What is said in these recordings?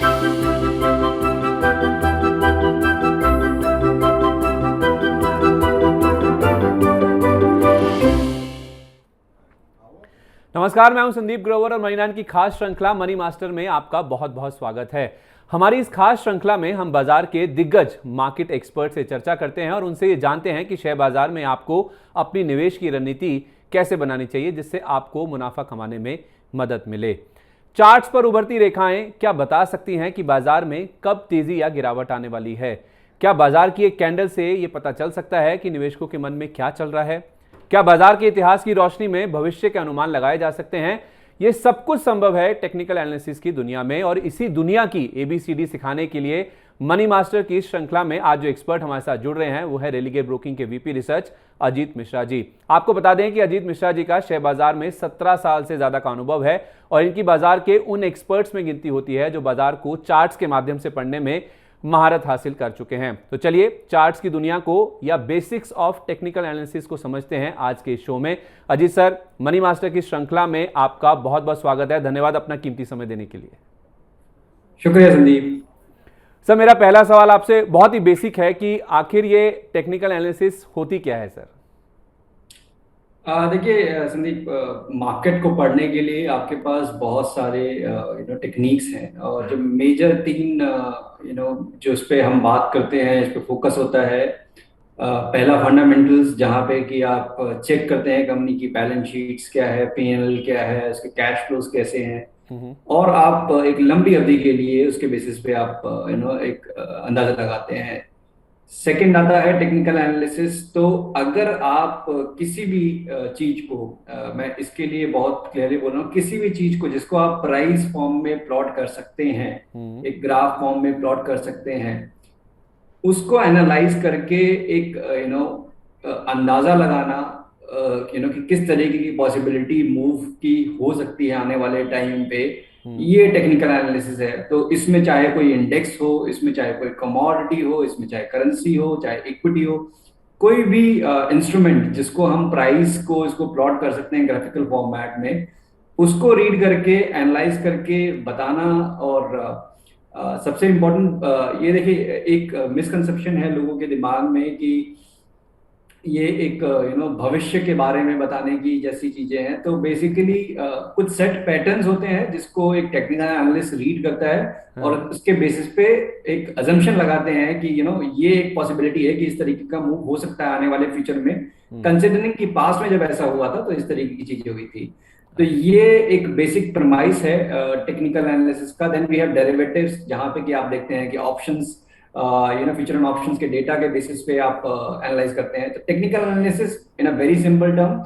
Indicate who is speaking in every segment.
Speaker 1: नमस्कार, मैं हूं संदीप ग्रोवर और मनी9 की खास श्रृंखला मनी मास्टर में आपका बहुत बहुत स्वागत है। हमारी इस खास श्रृंखला में हम बाजार के दिग्गज मार्केट एक्सपर्ट से चर्चा करते हैं और उनसे ये जानते हैं कि शेयर बाजार में आपको अपनी निवेश की रणनीति कैसे बनानी चाहिए जिससे आपको मुनाफा कमाने में मदद मिले। चार्ट्स पर उभरती रेखाएं क्या बता सकती हैं कि बाजार में कब तेजी या गिरावट आने वाली है? क्या बाजार की एक कैंडल से ये पता चल सकता है कि निवेशकों के मन में क्या चल रहा है? क्या बाजार के इतिहास की रोशनी में भविष्य के अनुमान लगाए जा सकते हैं? ये सब कुछ संभव है टेक्निकल एनालिसिस की दुनिया में, और इसी दुनिया की एबीसीडी सिखाने के लिए मनी मास्टर की श्रृंखला में आज जो एक्सपर्ट हमारे साथ जुड़ रहे हैं वो है रेलिगेयर ब्रोकिंग के वीपी रिसर्च अजीत मिश्रा जी। आपको बता दें कि अजीत मिश्रा जी का शेयर बाजार में 17 साल से ज्यादा का अनुभव है और इनकी बाजार के उन एक्सपर्ट्स में गिनती होती है जो बाजार को चार्ट्स के माध्यम से पढ़ने में महारत हासिल कर चुके हैं। तो चलिए चार्ट्स की दुनिया को या बेसिक्स ऑफ टेक्निकल एनालिसिस को समझते हैं आज के शो में। अजीत सर, मनी मास्टर की श्रृंखला में आपका बहुत बहुत स्वागत है। धन्यवाद अपना कीमती समय देने के लिए।
Speaker 2: शुक्रिया संदीप
Speaker 1: सर, मेरा पहला सवाल आपसे बहुत ही बेसिक है कि आखिर ये टेक्निकल एनालिसिस होती क्या है सर?
Speaker 2: देखिए संदीप, मार्केट को पढ़ने के लिए आपके पास बहुत सारे टेक्निक्स हैं और जो मेजर तीन जो इस पे हम बात करते हैं, इस पे फोकस होता है। पहला फंडामेंटल्स, जहाँ पे कि आप चेक करते हैं कंपनी की बैलेंस शीट्स क्या है, पीएनएल क्या है, उसके कैश फ्लोज कैसे हैं, और आप एक लंबी अवधि के लिए उसके बेसिस पे आप एक अंदाजा लगाते हैं। सेकंड आता है टेक्निकल एनालिसिस। तो अगर आप किसी भी चीज को, मैं इसके लिए बहुत क्लियरली बोल रहा हूँ, किसी भी चीज को जिसको आप प्राइस फॉर्म में प्लॉट कर सकते हैं, एक ग्राफ फॉर्म में प्लॉट कर सकते हैं, उसको एनालाइज करके एक अंदाजा लगाना कि किस तरीके की पॉसिबिलिटी मूव की हो सकती है आने वाले टाइम पे, ये टेक्निकल एनालिसिस है। तो इसमें चाहे कोई इंडेक्स हो, इसमें चाहे कोई कमोडिटी हो, इसमें चाहे करेंसी हो, चाहे इक्विटी हो, कोई भी इंस्ट्रूमेंट जिसको हम प्राइस को इसको प्लॉट कर सकते हैं ग्राफिकल फॉर्मेट में, उसको रीड करके एनालाइज करके बताना। और सबसे इम्पोर्टेंट ये देखिए, एक मिसकंसेप्शन है लोगों के दिमाग में कि ये एक भविष्य के बारे में बताने की जैसी चीजें हैं। तो बेसिकली कुछ सेट पैटर्न्स होते हैं जिसको एक टेक्निकल एनालिस्ट रीड करता है और उसके बेसिस पे एक अजम्पशन लगाते हैं कि ये एक पॉसिबिलिटी है कि इस तरीके का मूव हो सकता है आने वाले फ्यूचर में, कंसिडरिंग कि पास्ट में जब ऐसा हुआ था तो इस तरीके की चीजें हुई थी। तो ये एक बेसिक प्रमाइस है टेक्निकल एनालिसिस का। देन वी हैव डेरिवेटिव्स, जहां पे कि आप देखते हैं कि ऑप्शंस, फ्यूचर एंड ऑप्शंस के डेटा के बेसिस पे आप एनालाइज करते हैं। तो technical analysis in a very simple term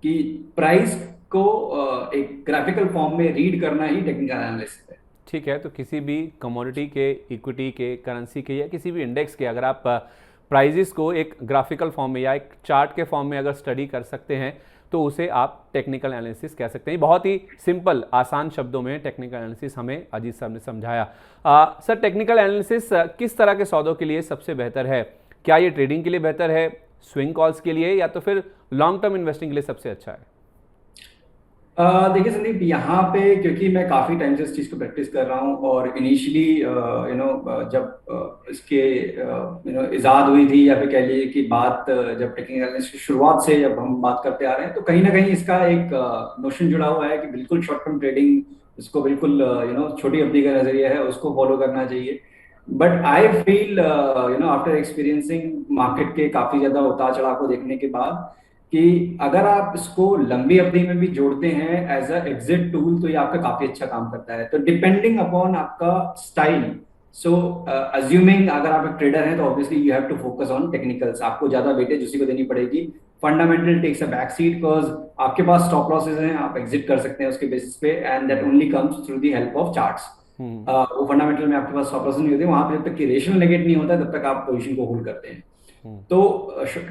Speaker 2: कि प्राइस को एक ग्राफिकल फॉर्म में रीड करना ही टेक्निकल एनालिसिस है।
Speaker 1: ठीक है, तो किसी भी कमोडिटी के, इक्विटी के, करेंसी के या किसी भी इंडेक्स के अगर आप प्राइजेस को एक ग्राफिकल फॉर्म में या एक चार्ट के फॉर्म में अगर स्टडी कर सकते हैं तो उसे आप टेक्निकल एनालिसिस कह सकते हैं। बहुत ही सिंपल आसान शब्दों में टेक्निकल एनालिसिस हमें अजीत साहब ने समझाया। सर, टेक्निकल एनालिसिस किस तरह के सौदों के लिए सबसे बेहतर है? क्या ये ट्रेडिंग के लिए बेहतर है, स्विंग कॉल्स के लिए, या तो फिर लॉन्ग टर्म इन्वेस्टिंग के लिए सबसे अच्छा है?
Speaker 2: देखिए संदीप, यहाँ पे क्योंकि मैं काफी टाइम से इस चीज को प्रैक्टिस कर रहा हूँ और इनिशियली जब इसके इजाद हुई थी, या फिर कह लीजिए कि बात जब टेक्निकल एनालिसिस की शुरुआत से जब हम बात करते आ रहे हैं, तो कहीं ना कहीं इसका एक नोशन जुड़ा हुआ है कि बिल्कुल शॉर्ट टर्म ट्रेडिंग, इसको बिल्कुल छोटी अवधि का नजरिया है, उसको फॉलो करना चाहिए। But I feel after experiencing market के काफी ज्यादा उतार चढ़ाव को देखने के बाद कि अगर आप इसको लंबी अवधि में भी जोड़ते हैं एज अ एग्जिट टूल, तो ये आपका काफी अच्छा काम करता है। तो डिपेंडिंग अपॉन आपका स्टाइल, सो अज्यूमिंग अगर आप एक ट्रेडर हैं तो obviously you have to focus on technicals, आपको ज्यादा वेटेज उसी को देनी पड़ेगी। Fundamental takes a back seat because आपके पास स्टॉप लॉसेज हैं, आप एग्जिट कर सकते हैं उसके बेसिस पे, and that only comes through the help of charts. वो फंडामेंटल में आपके पास स्टॉप लॉसेज नहीं होते, वहां पे जब तक कि रेशनल नेगेट नहीं होता तब तक आप पोजीशन को होल्ड करते हैं। तो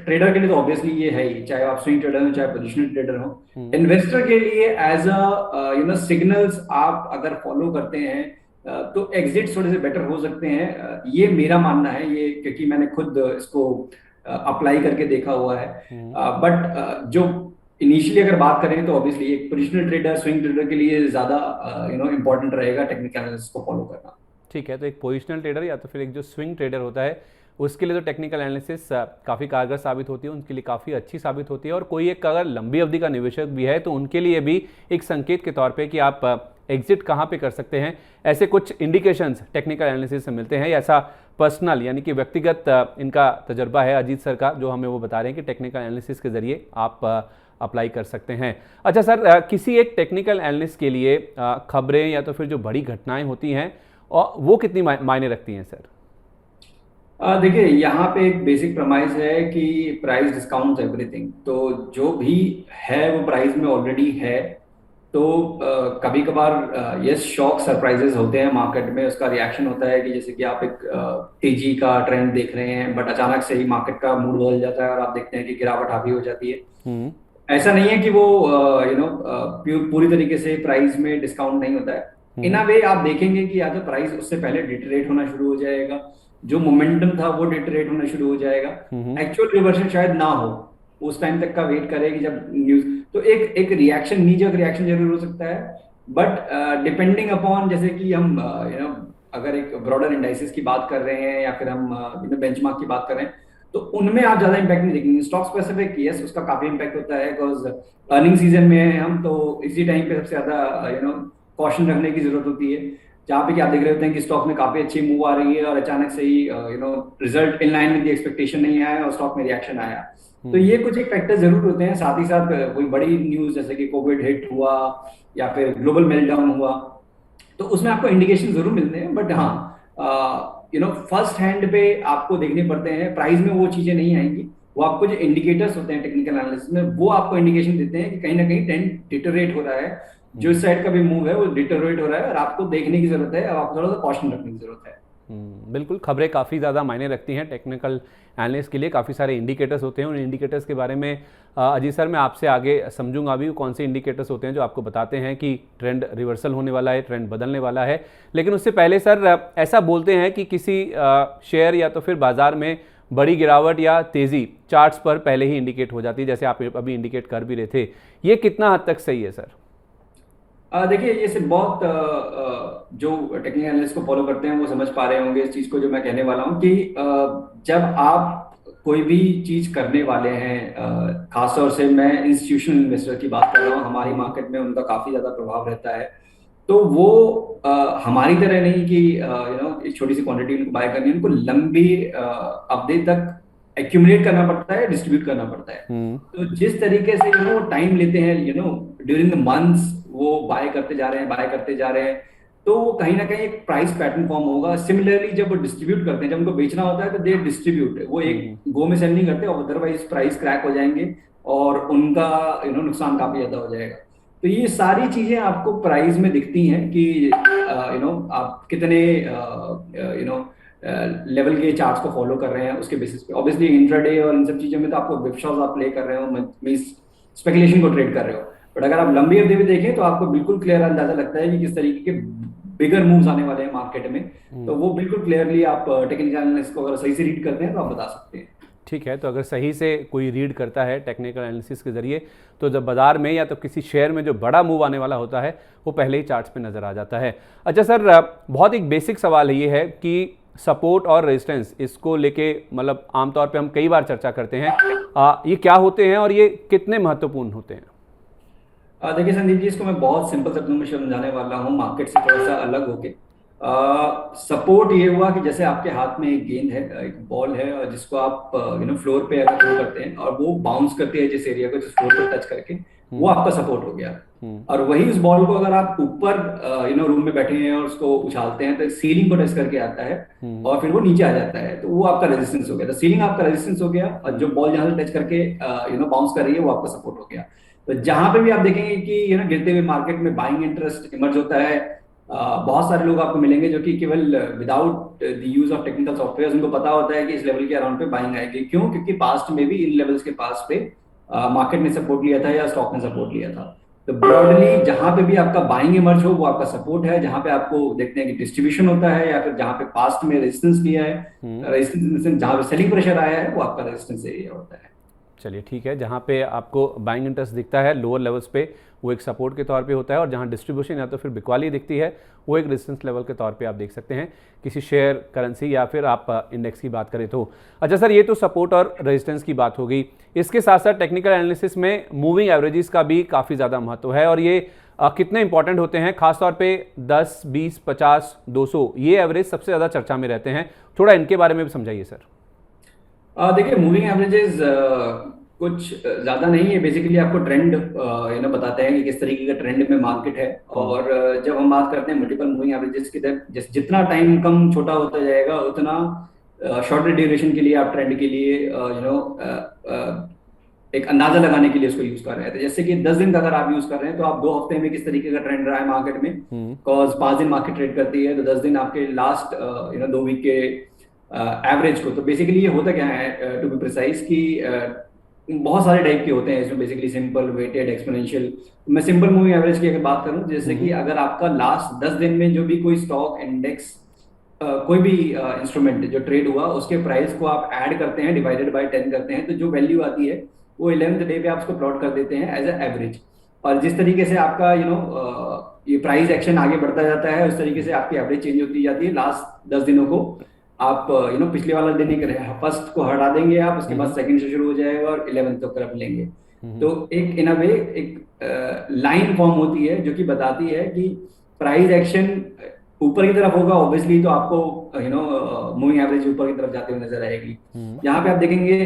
Speaker 2: ट्रेडर के लिए तो ऑब्वियसली ये है ही, चाहे आप स्विंग ट्रेडर हो चाहे पोजिशनल ट्रेडर हो। इन्वेस्टर के लिए एज अ सिग्नल्स आप अगर फॉलो करते हैं तो एग्जिट थोड़े से बेटर हो सकते हैं, ये मेरा मानना है, ये क्योंकि मैंने खुद इसको अप्लाई करके देखा हुआ है। बट जो इनिशियली अगर बात करें तो ऑब्वियसली एक पोजिशनल ट्रेडर, स्विंग ट्रेडर के लिए ज्यादा इंपॉर्टेंट रहेगा टेक्निकल एनालिसिस को फॉलो करना।
Speaker 1: ठीक है, तो एक पोजिशनल ट्रेडर या तो फिर एक जो स्विंग ट्रेडर होता है उसके लिए तो टेक्निकल एनालिसिस काफ़ी कारगर साबित होती है, उनके लिए काफ़ी अच्छी साबित होती है। और कोई एक अगर लंबी अवधि का निवेशक भी है तो उनके लिए भी एक संकेत के तौर पे कि आप एग्जिट कहाँ पे कर सकते हैं, ऐसे कुछ इंडिकेशंस टेक्निकल एनालिसिस से मिलते हैं। ऐसा पर्सनल यानी कि व्यक्तिगत इनका तजर्बा है अजीत सर का, जो हमें वो बता रहे हैं कि टेक्निकल एनालिसिस के ज़रिए आप अप्लाई कर सकते हैं। अच्छा सर, किसी एक टेक्निकल एनालिस्ट के लिए खबरें या तो फिर जो बड़ी घटनाएं होती हैं और वो कितनी मायने रखती हैं सर?
Speaker 2: देखिए, यहाँ पे एक बेसिक प्रमाइस है कि प्राइस डिस्काउंट एवरीथिंग। तो जो भी है वो प्राइस में ऑलरेडी है। तो कभी कभार यस, शॉक सरप्राइजेस होते हैं मार्केट में। उसका रिएक्शन होता है कि जैसे कि आप एक तेजी का ट्रेंड देख रहे हैं, बट अचानक से ही मार्केट का मूड बदल जाता है और आप देखते हैं कि गिरावट हावी हो जाती है। ऐसा नहीं है कि वो पूरी तरीके से प्राइस में डिस्काउंट नहीं होता है। इन अ वे आप देखेंगे कि या तो प्राइस उससे पहले डिटरेट होना शुरू हो जाएगा, जो मोमेंटम था वो डिटरेट होना शुरू हो जाएगा, एक्चुअल रिवर्सन शायद ना हो, उस टाइम तक का वेट करेगी जब न्यूज। तो एक एक रिएक्शन, नीजक रिएक्शन जरूर हो सकता है। बट डिपेंडिंग अपॉन, जैसे कि हम अगर एक ब्रॉडर इंडाइसिस की बात कर रहे हैं या फिर हम बेंचमार्क की बात कर रहे हैं, तो उनमें आप ज्यादा इंपैक्ट नहीं देखेंगे। स्टॉक स्पेसिफिक यस, उसका काफी इंपैक्ट होता है, बिकॉज अर्निंग सीजन में हैं हम, तो इसी टाइम पे सबसे ज्यादा कॉशन रखने की जरूरत होती है। जहाँ पे कि आप देख रहे होते हैं कि स्टॉक में काफी अच्छी मूव आ रही है और अचानक से ही result in line with expectation नहीं आया और स्टॉक में रिएक्शन आया। तो ये कुछ एक फैक्टर जरूर होते हैं। साथ ही साथ कोई बड़ी न्यूज जैसे कि कोविड हिट हुआ या फिर ग्लोबल मेल्टडाउन हुआ, तो उसमें आपको इंडिकेशन जरूर मिलते हैं। बट हाँ, फर्स्ट हैंड पे आपको देखने पड़ते हैं, प्राइस में वो चीजें नहीं आएंगी। वो आपको जो इंडिकेटर्स होते हैं टेक्निकल एनालिसिस में, वो आपको इंडिकेशन देते हैं कि कहीं ना कहीं ट्रेंड डिटोरेट हो रहा है, जो इस साइड का भी मूव है वो डिटोरेट हो रहा है और आपको देखने की जरूरत है, और आपको थोड़ा सा कॉशन रखने की जरूरत है।
Speaker 1: बिल्कुल, खबरें काफ़ी ज़्यादा मायने रखती हैं टेक्निकल एनालिस्ट के लिए। काफ़ी सारे इंडिकेटर्स होते हैं, उन इंडिकेटर्स के बारे में अजीत सर मैं आपसे आगे समझूंगा भी कौन से इंडिकेटर्स होते हैं जो आपको बताते हैं कि ट्रेंड रिवर्सल होने वाला है, ट्रेंड बदलने वाला है। लेकिन उससे पहले सर, ऐसा बोलते हैं कि किसी शेयर या तो फिर बाजार में बड़ी गिरावट या तेज़ी चार्ट्स पर पहले ही इंडिकेट हो जाती है, जैसे आप अभी इंडिकेट कर भी रहे थे। ये कितना हद तक सही है सर?
Speaker 2: देखिए, ये सिर्फ बहुत जो टेक्निकल एनालिस्ट को फॉलो करते हैं वो समझ पा रहे होंगे इस चीज को, जो मैं कहने वाला हूँ कि जब आप कोई भी चीज करने वाले हैं, खासतौर से मैं इंस्टीट्यूशनल इन्वेस्टर की बात कर रहा हूँ, हमारी मार्केट में उनका काफी ज्यादा प्रभाव रहता है। तो वो हमारी तरह नहीं कि एक छोटी सी क्वांटिटी उनको बाय करनी है, उनको लंबी अवधि तक एक्यूमुलेट करना पड़ता है, डिस्ट्रीब्यूट करना पड़ता है। तो जिस तरीके से वो टाइम लेते हैं, ड्यूरिंग द मंथ्स वो बाय करते जा रहे हैं, बाय करते जा रहे हैं, तो वो कहीं ना कहीं एक प्राइस पैटर्न फॉर्म होगा। सिमिलरली जब वो डिस्ट्रीब्यूट करते हैं, जब उनको बेचना होता है तो दे डिस्ट्रीब्यूट, वो एक गो में सेल नहीं करते, और अदरवाइज प्राइस क्रैक हो जाएंगे और उनका नुकसान काफी ज्यादा हो जाएगा। तो ये सारी चीजें आपको प्राइस में दिखती हैं कि आप कितने लेवल के चार्ट्स को फॉलो कर रहे हैं उसके बेसिस पे। ऑब्वियसली इंट्राडे और इन सब चीजों में तो आपको विपशॉस आप प्ले कर रहे हो, मींस स्पेकुलेशन को ट्रेड कर रहे हो। बट अगर आप लंबी अवधि में देखें तो आपको बिल्कुल क्लियर अंदाजा लगता है कि किस तरीके के बिगर मूव्स आने वाले हैं मार्केट में। तो वो बिल्कुल क्लियरली आप टेक्निकल एनालिसिस को अगर सही से रीड करते हैं तो आप बता सकते हैं।
Speaker 1: ठीक है, तो अगर सही से कोई रीड करता है टेक्निकल एनालिसिस के जरिए, तो जब बाजार में या तो किसी शेयर में जो बड़ा मूव आने वाला होता है वो पहले ही चार्ट्स पे नज़र आ जाता है। अच्छा सर, बहुत एक बेसिक सवाल ये है कि सपोर्ट और रेजिस्टेंस, इसको लेके मतलब आमतौर पे हम कई बार चर्चा करते हैं, ये क्या होते हैं और ये कितने महत्वपूर्ण होते हैं?
Speaker 2: देखिए संदीप जी, इसको मैं बहुत सिंपल शब्दों में समझाने वाला हूँ, मार्केट से थोड़ा सा अलग होके। सपोर्ट ये हुआ कि जैसे आपके हाथ में एक गेंद है, एक बॉल है, जिसको आप फ्लोर पे अगर थ्रो करते हैं और वो बाउंस करती है जिस एरिया को, जिस फ्लोर पे टच करके, वो आपका सपोर्ट हो गया। और वही उस बॉल को अगर आप ऊपर रूम में बैठे हैं और उसको उछालते हैं तो सीलिंग को टच करके आता है और फिर वो नीचे आ जाता है, तो वो आपका रेजिस्टेंस हो गया। तो सीलिंग आपका रेजिस्टेंस हो गया और जो बॉल जहां से टच करके बाउंस कर रही है वो आपका सपोर्ट हो गया। तो जहां पे भी आप देखेंगे कि गिरते हुए मार्केट में बाइंग इंटरेस्ट इमर्ज होता है, बहुत सारे लोग आपको मिलेंगे जो कि केवल without the use of technical software उनको पता होता है कि इस लेवल के अराउंड पे बाइंग आएगी। क्यों? क्योंकि पास्ट में भी इन लेवल्स के पास पे मार्केट ने सपोर्ट लिया था या स्टॉक ने सपोर्ट लिया था। तो ब्रॉडली जहां पे भी आपका बाइंग इमर्ज हो वो आपका सपोर्ट है। जहां पे आपको देखते हैं कि डिस्ट्रीब्यूशन होता है या फिर जहां पे पास्ट में रेजिस्टेंस लिया है, रेजिस्टेंस जहां पे सेलिंग प्रेशर आया है, वो आपका रेजिस्टेंस एरिया होता है।
Speaker 1: चलिए ठीक है, जहाँ पे आपको बाइंग इंटरेस्ट दिखता है लोअर लेवल्स पे, वो एक सपोर्ट के तौर पे होता है, और जहाँ डिस्ट्रीब्यूशन या तो फिर बिकवाली दिखती है वो एक रेजिस्टेंस लेवल के तौर पे आप देख सकते हैं किसी शेयर, करेंसी या फिर आप इंडेक्स की बात करें तो। अच्छा सर, ये तो सपोर्ट और रेजिस्टेंस की बात हो गई, इसके साथ साथ टेक्निकल एनालिसिस में मूविंग एवरेजेस का भी काफ़ी ज़्यादा महत्व है, और ये कितने इंपॉर्टेंट होते हैं, खासतौर पे 10, 20, 50, 200 ये एवरेज सबसे ज़्यादा चर्चा में रहते हैं, थोड़ा इनके बारे में भी समझाइए सर।
Speaker 2: देखिए, मूविंग एवरेजेस कुछ ज्यादा नहीं है, बेसिकली आपको ट्रेंड बताते हैं कि किस तरीके का ट्रेंड में मार्केट है। और जब हम बात करते हैं मल्टीपल मूविंग एवरेजेस की, तरफ जितना टाइम कम छोटा होता जाएगा उतना शॉर्टर ड्यूरेशन के लिए आप ट्रेंड के लिए एक अंदाजा लगाने के लिए उसको यूज कर रहे हैं। तो जैसे कि 10 दिन का अगर आप यूज कर रहे हैं तो आप 2 हफ्ते में किस तरीके का ट्रेंड रहा है मार्केट में, बिकॉज 5 दिन मार्केट ट्रेड करती है, तो 10 दिन आपके लास्ट 2 वीक के एवरेज को। तो बेसिकली ये होता क्या है, टू बी प्रिसाइज, कि बहुत सारे टाइप के होते हैं इसमें, बेसिकली सिंपल, वेटेड, एक्सपोनेंशियल। मैं सिंपल मूविंग एवरेज की अगर बात करूं, जैसे कि अगर आपका लास्ट 10 दिन में जो भी कोई स्टॉक, इंडेक्स, कोई भी इंस्ट्रूमेंट जो ट्रेड हुआ उसके प्राइस को आप ऐड करते हैं, डिवाइडेड बाय 10 करते हैं, तो जो वैल्यू आती है वो 11th डे पे आप उसको प्लॉट कर देते हैं एज ए एवरेज। और जिस तरीके से आपका ये प्राइस एक्शन आगे बढ़ता जाता है, उस तरीके से आपकी एवरेज चेंज होती जाती है। लास्ट 10 दिनों को आप पिछले वाला दिन ही करें, फर्स्ट को हटा देंगे आप, उसके बाद सेकंड से शुरू हो जाएगा और 11th तक रख लेंगे। तो एक इन अ वे एक लाइन फॉर्म होती है जो कि बताती है कि प्राइस एक्शन ऊपर की तरफ होगा ऑब्वियसली, तो आपको मूविंग एवरेज ऊपर की तरफ जाते हुए नजर आएगी। यहाँ पे आप देखेंगे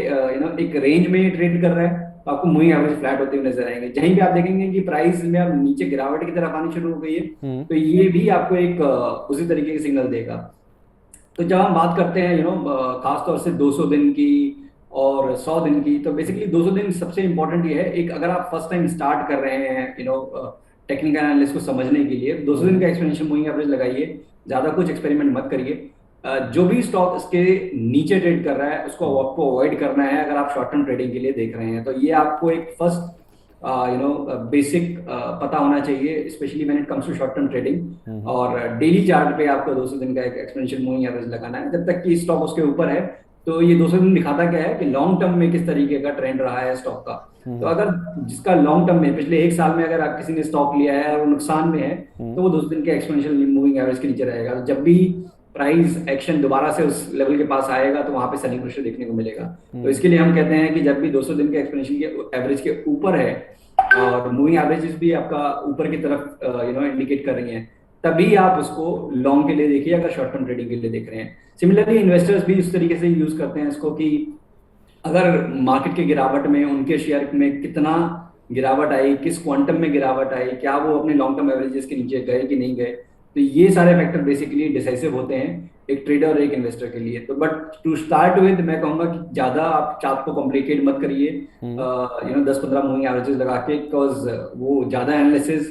Speaker 2: एक रेंज में ट्रेड कर रहा है तो आपको मूविंग एवरेज फ्लैट होते हुए नजर आएंगे। जहीं पे आप देखेंगे कि प्राइस में अब नीचे गिरावट की तरफ आनी शुरू हो गई है, तो ये भी आपको एक उसी तरीके के सिग्नल देगा। तो जब हम बात करते हैं खासतौर से 200 दिन की और 100 दिन की, तो बेसिकली 200 दिन सबसे इंपॉर्टेंट ये है। एक अगर आप फर्स्ट टाइम स्टार्ट कर रहे हैं टेक्निकल एनालिसिस को समझने के लिए, 200 दिन का एक्सपेंशन मूविंग एवरेज लगाइए, ज्यादा कुछ एक्सपेरिमेंट मत करिए। जो भी स्टॉक इसके नीचे ट्रेड कर रहा है उसको आपको अवॉइड करना है अगर आप शॉर्ट टर्म ट्रेडिंग के लिए देख रहे हैं। तो ये आपको एक फर्स्ट बेसिक पता होना चाहिए, specially when it comes to short term trading. और डेली चार्ट पे आपको 200 दिन का एक एक्सपोनेंशियल मूविंग एवरेज लगाना है। जब तक कि स्टॉक उसके ऊपर है, तो ये 200 दिन दिखाता क्या है कि लॉन्ग टर्म में किस तरीके का ट्रेंड रहा है स्टॉक का। तो अगर जिसका लॉन्ग टर्म में पिछले 1 साल में अगर आप किसी ने स्टॉक लिया है और नुकसान में है, तो वो 200 दिन के एक्सपोनेंशियल मूविंग एवरेज के नीचे रहेगा। तो जब भी प्राइस एक्शन दोबारा से उस लेवल के पास आएगा तो वहां पे सेलिंग प्रेशर देखने को मिलेगा। तो इसके लिए हम कहते हैं कि जब भी 200 दिन के एक्सपोनेंशियल के एवरेज के ऊपर है और मूविंग एवरेजेस भी आपका ऊपर की तरफ इंडिकेट कर रही हैं, तभी आप उसको लॉन्ग के लिए देखिए अगर शॉर्ट टर्म ट्रेडिंग के लिए देख रहे हैं। सिमिलरली इन्वेस्टर्स भी उस तरीके से यूज करते हैं इसको कि अगर मार्केट की गिरावट में उनके शेयर में कितना गिरावट आई, किस क्वांटम में गिरावट आई, क्या वो अपने लॉन्ग टर्म एवरेजेस के नीचे गए कि नहीं गए, तो ये सारे फैक्टर बेसिकली डिसाइसिव होते हैं एक ट्रेडर और एक इन्वेस्टर के लिए। तो बट टू स्टार्ट विद मैं कहूंगा कि ज्यादा आप चार्ट को कॉम्प्लिकेट मत करिए 10-15 मूविंग एवरेजेस लगा के, बिकॉज वो ज्यादा एनालिसिस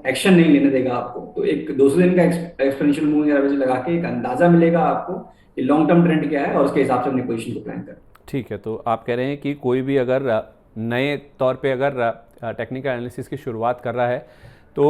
Speaker 2: एक्शन नहीं लेने देगा आपको। तो एक 200 दिन का एक्सपोनेंशियल मूविंग एवरेज लगा के एक अंदाजा मिलेगा आपको कि लॉन्ग टर्म ट्रेंड क्या है और उसके हिसाब से अपनी पोजीशन को प्लान करें।
Speaker 1: ठीक है, तो आप कह रहे हैं कि कोई भी अगर नए तौर पे अगर टेक्निकल एनालिसिस की शुरुआत कर रहा है तो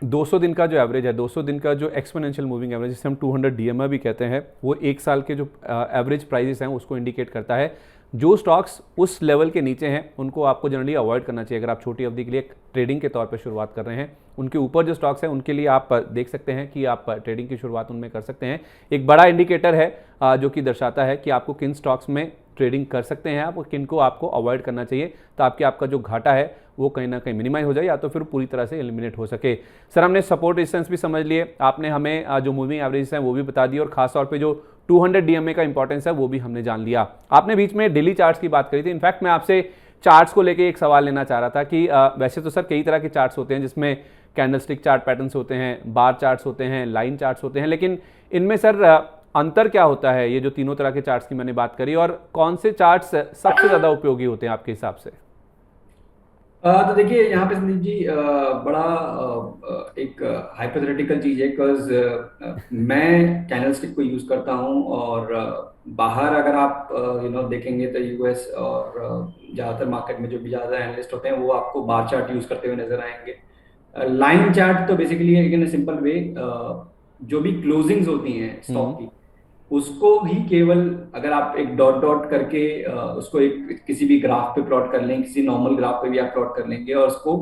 Speaker 1: 200 दिन का जो एवरेज है, 200 दिन का जो एक्सपोनेंशियल मूविंग एवरेज जिसे हम 200 DMA भी कहते हैं, वो 1 साल के जो एवरेज प्राइसेस हैं उसको इंडिकेट करता है। जो स्टॉक्स उस लेवल के नीचे हैं उनको आपको जनरली अवॉइड करना चाहिए अगर आप छोटी अवधि के लिए ट्रेडिंग के तौर पर शुरुआत कर रहे हैं। उनके ऊपर जो स्टॉक्स हैं उनके लिए आप देख सकते हैं कि आप ट्रेडिंग की शुरुआत उनमें कर सकते हैं। एक बड़ा इंडिकेटर है जो कि दर्शाता है कि आपको किन स्टॉक्स में ट्रेडिंग कर सकते हैं आप और किन को आपको अवॉइड करना चाहिए, ताकि आपका जो घाटा है वो कहीं ना कहीं मिनिमाइज हो जाए या तो फिर पूरी तरह से एलिमिनेट हो सके। सर, हमने सपोर्ट रेजिस्टेंस भी समझ लिए, आपने हमें जो मूविंग एवरेज हैं वो भी बता दी और खासतौर पे जो 200 DMA का इंपॉर्टेंस है वो भी हमने जान लिया। आपने बीच में डेली चार्ट्स की बात करी थी। इनफैक्ट मैं आपसे चार्ट्स को लेके एक सवाल लेना चाह रहा था कि वैसे तो सर कई तरह के चार्ट्स होते हैं जिसमें कैंडलस्टिक चार्ट पैटर्न्स होते हैं, बार चार्ट्स होते हैं, लाइन चार्ट्स होते हैं, लेकिन इनमें सर अंतर क्या होता है? ये जो तीनों तरह के चार्ट्स की मैंने बात करी, और कौन से चार्ट्स सबसे ज़्यादा उपयोगी होते हैं आपके हिसाब से?
Speaker 2: तो देखिए यहाँ पे संदीप जी बड़ा एक हाइपोथेटिकल चीज है, बिकॉज मैं कैंडलस्टिक को यूज करता हूँ और बाहर अगर आप देखेंगे तो यूएस और ज्यादातर मार्केट में जो भी ज्यादा एनालिस्ट होते हैं वो आपको बार चार्ट यूज करते हुए नजर आएंगे। लाइन चार्ट तो बेसिकली इन सिंपल वे जो भी क्लोजिंग्स होती हैं स्टॉक की, उसको भी केवल अगर आप एक डॉट डॉट करके उसको एक किसी भी ग्राफ पे प्लॉट कर लें, किसी नॉर्मल ग्राफ पे भी आप प्लॉट कर लेंगे और उसको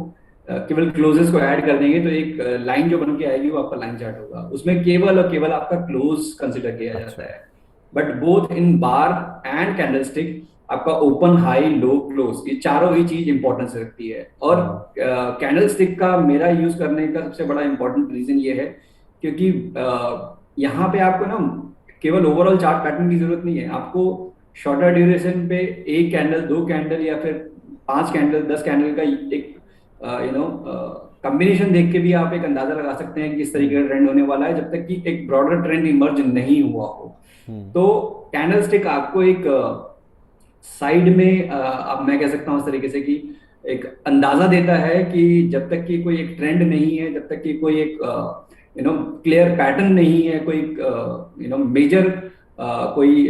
Speaker 2: केवल क्लोजेस को ऐड कर देंगे तो एक लाइन जो बन के आएगी वो आपका लाइन चार्ट होगा। उसमें केवल और केवल आपका क्लोज कंसिडर किया
Speaker 1: अच्छा।
Speaker 2: जाता है। But both in bar and candlestick आपका ओपन, हाई, लो, क्लोज, ये चारों ही चीज इंपॉर्टेंस रखती है। और कैंडलस्टिक का मेरा यूज करने का सबसे बड़ा इंपॉर्टेंट रीजन ये है क्योंकि यहाँ पे आपको ना केवल ओवरऑल चार्ट पैटर्न की जरूरत नहीं है, आपको शॉर्टर ड्यूरेशन पे एक कैंडल, दो कैंडल या फिर 5 कैंडल, 10 कैंडल का एक कॉम्बिनेशन देख के भी आप एक अंदाजा लगा सकते हैं कि किस तरीके का ट्रेंड होने वाला है, जब तक कि एक ब्रॉडर ट्रेंड इमर्ज नहीं हुआ हो। तो कैंडलस्टिक आपको एक साइड में अब मैं कह सकता हूं इस तरीके से कि एक अंदाजा देता है कि जब तक कि कोई एक ट्रेंड नहीं है, जब तक कि कोई एक क्लियर पैटर्न नहीं है, कोई मेजर कोई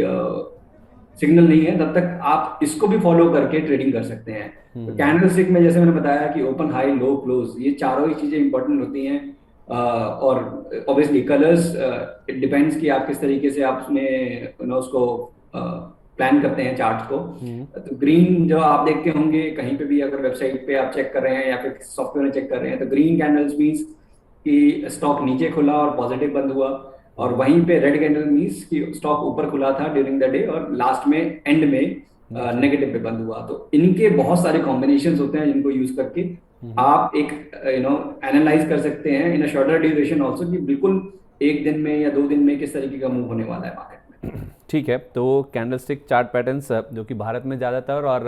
Speaker 2: सिग्नल नहीं है, तब तक आप इसको भी फॉलो करके ट्रेडिंग कर सकते हैं। तो कैंडलस्टिक में जैसे मैंने बताया कि ओपन, हाई, लो, क्लोज, ये चारों ही चीजें इंपॉर्टेंट होती हैं। और ऑब्वियसली कलर्स, इट डिपेंड्स कि आप किस तरीके से आप उसमें उसको प्लान करते हैं चार्ट को। तो ग्रीन जो आप देखते होंगे कहीं पे भी, अगर वेबसाइट पे आप चेक कर रहे हैं या फिर सॉफ्टवेयर में चेक कर रहे हैं, तो ग्रीन कैंडल्स मीन्स कि स्टॉक नीचे खुला और पॉजिटिव बंद हुआ, और वहीं पे रेड कैंडल मीन्स कि स्टॉक ऊपर खुला था ड्यूरिंग द डे और लास्ट में एंड में नेगेटिव पे बंद हुआ। तो इनके बहुत सारे कॉम्बिनेशंस होते हैं जिनको यूज करके आप एक एनालाइज कर सकते हैं इन अ शॉर्टर ड्यूरेशन ऑल्सो, कि बिल्कुल एक दिन में या 2 दिन में किस तरीके का मूव होने वाला है मार्केट में।
Speaker 1: ठीक है, तो कैंडलस्टिक चार्ट पैटर्न्स जो कि भारत में ज़्यादातर, और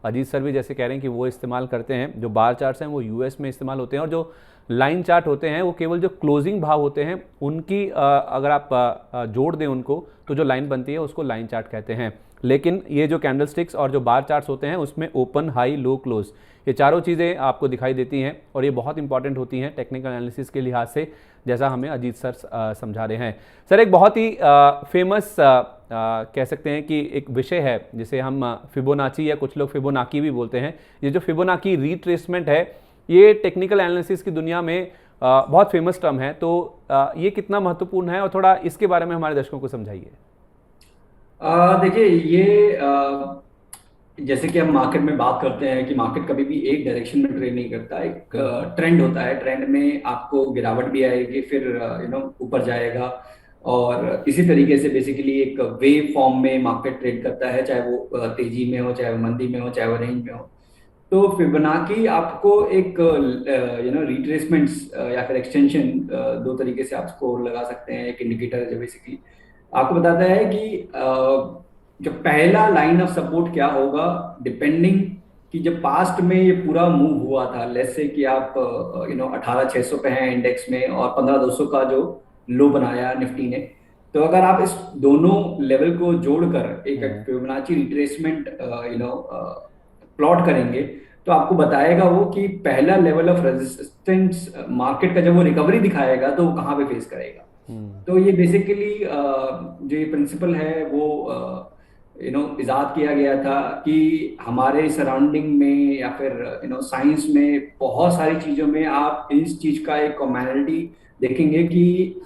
Speaker 1: अजीत सर भी जैसे कह रहे हैं कि वो इस्तेमाल करते हैं, जो बार चार्ट्स हैं वो यूएस में इस्तेमाल होते हैं, और जो लाइन चार्ट होते हैं वो केवल जो क्लोजिंग भाव होते हैं उनकी अगर आप जोड़ दें उनको, तो जो लाइन बनती है उसको लाइन चार्ट कहते हैं। लेकिन ये जो कैंडलस्टिक्स और जो बार चार्ट्स होते हैं उसमें ओपन, हाई, लो, क्लोज, ये चारों चीज़ें आपको दिखाई देती हैं, और ये बहुत इंपॉर्टेंट होती हैं टेक्निकल एनालिसिस के लिहाज से, जैसा हमें अजीत सर समझा रहे हैं। सर, एक बहुत ही फेमस कह सकते हैं कि एक विषय है जिसे हम फिबोनाची या कुछ लोग फिबोनाकी भी बोलते हैं। ये जो फिबोनाकी रिट्रेसमेंट है, ये टेक्निकल एनालिसिस की दुनिया में बहुत फेमस टर्म है, तो ये कितना महत्वपूर्ण है, और थोड़ा इसके बारे में हमारे दर्शकों को समझाइए।
Speaker 2: देखिए, ये जैसे कि हम मार्केट में बात करते हैं कि मार्केट कभी भी एक डायरेक्शन में ट्रेड नहीं करता, एक ट्रेंड होता है। ट्रेंड में आपको गिरावट भी आएगी, फिर ऊपर जाएगा, और इसी तरीके से बेसिकली एक वेव फॉर्म में मार्केट ट्रेड करता है, चाहे वो तेजी में हो, चाहे वो मंदी में हो, चाहे वो रेंज में हो। तो फिबोनाची आपको एक रिट्रेसमेंट्स या फिर एक्सटेंशन, 2 तरीके से आप इसको लगा सकते हैं। एक इंडिकेटर है जो बेसिकली आपको बताता है कि जो पहला लाइन ऑफ सपोर्ट क्या होगा, डिपेंडिंग कि जब पास्ट में ये पूरा मूव हुआ था, लेट्स से कि आप 18,600 पे हैं इंडेक्स में और 15,200 का जो लो बनाया निफ्टी ने, तो अगर आप इस दोनों लेवल को जोड़कर एक फिबोनाची रिट्रेसमेंट प्लॉट करेंगे, तो आपको बताएगा वो कि पहला लेवल ऑफ रेजिस्टेंस मार्केट का जब वो रिकवरी दिखाएगा तो वो कहाँ पे फेस करेगा। तो ये बेसिकली जो ये प्रिंसिपल है वो इजाद किया गया था कि हमारे सराउंडिंग में या फिर साइंस में बहुत सारी चीजों में आप इस चीज का एक कॉमनैलिटी देखेंगे कि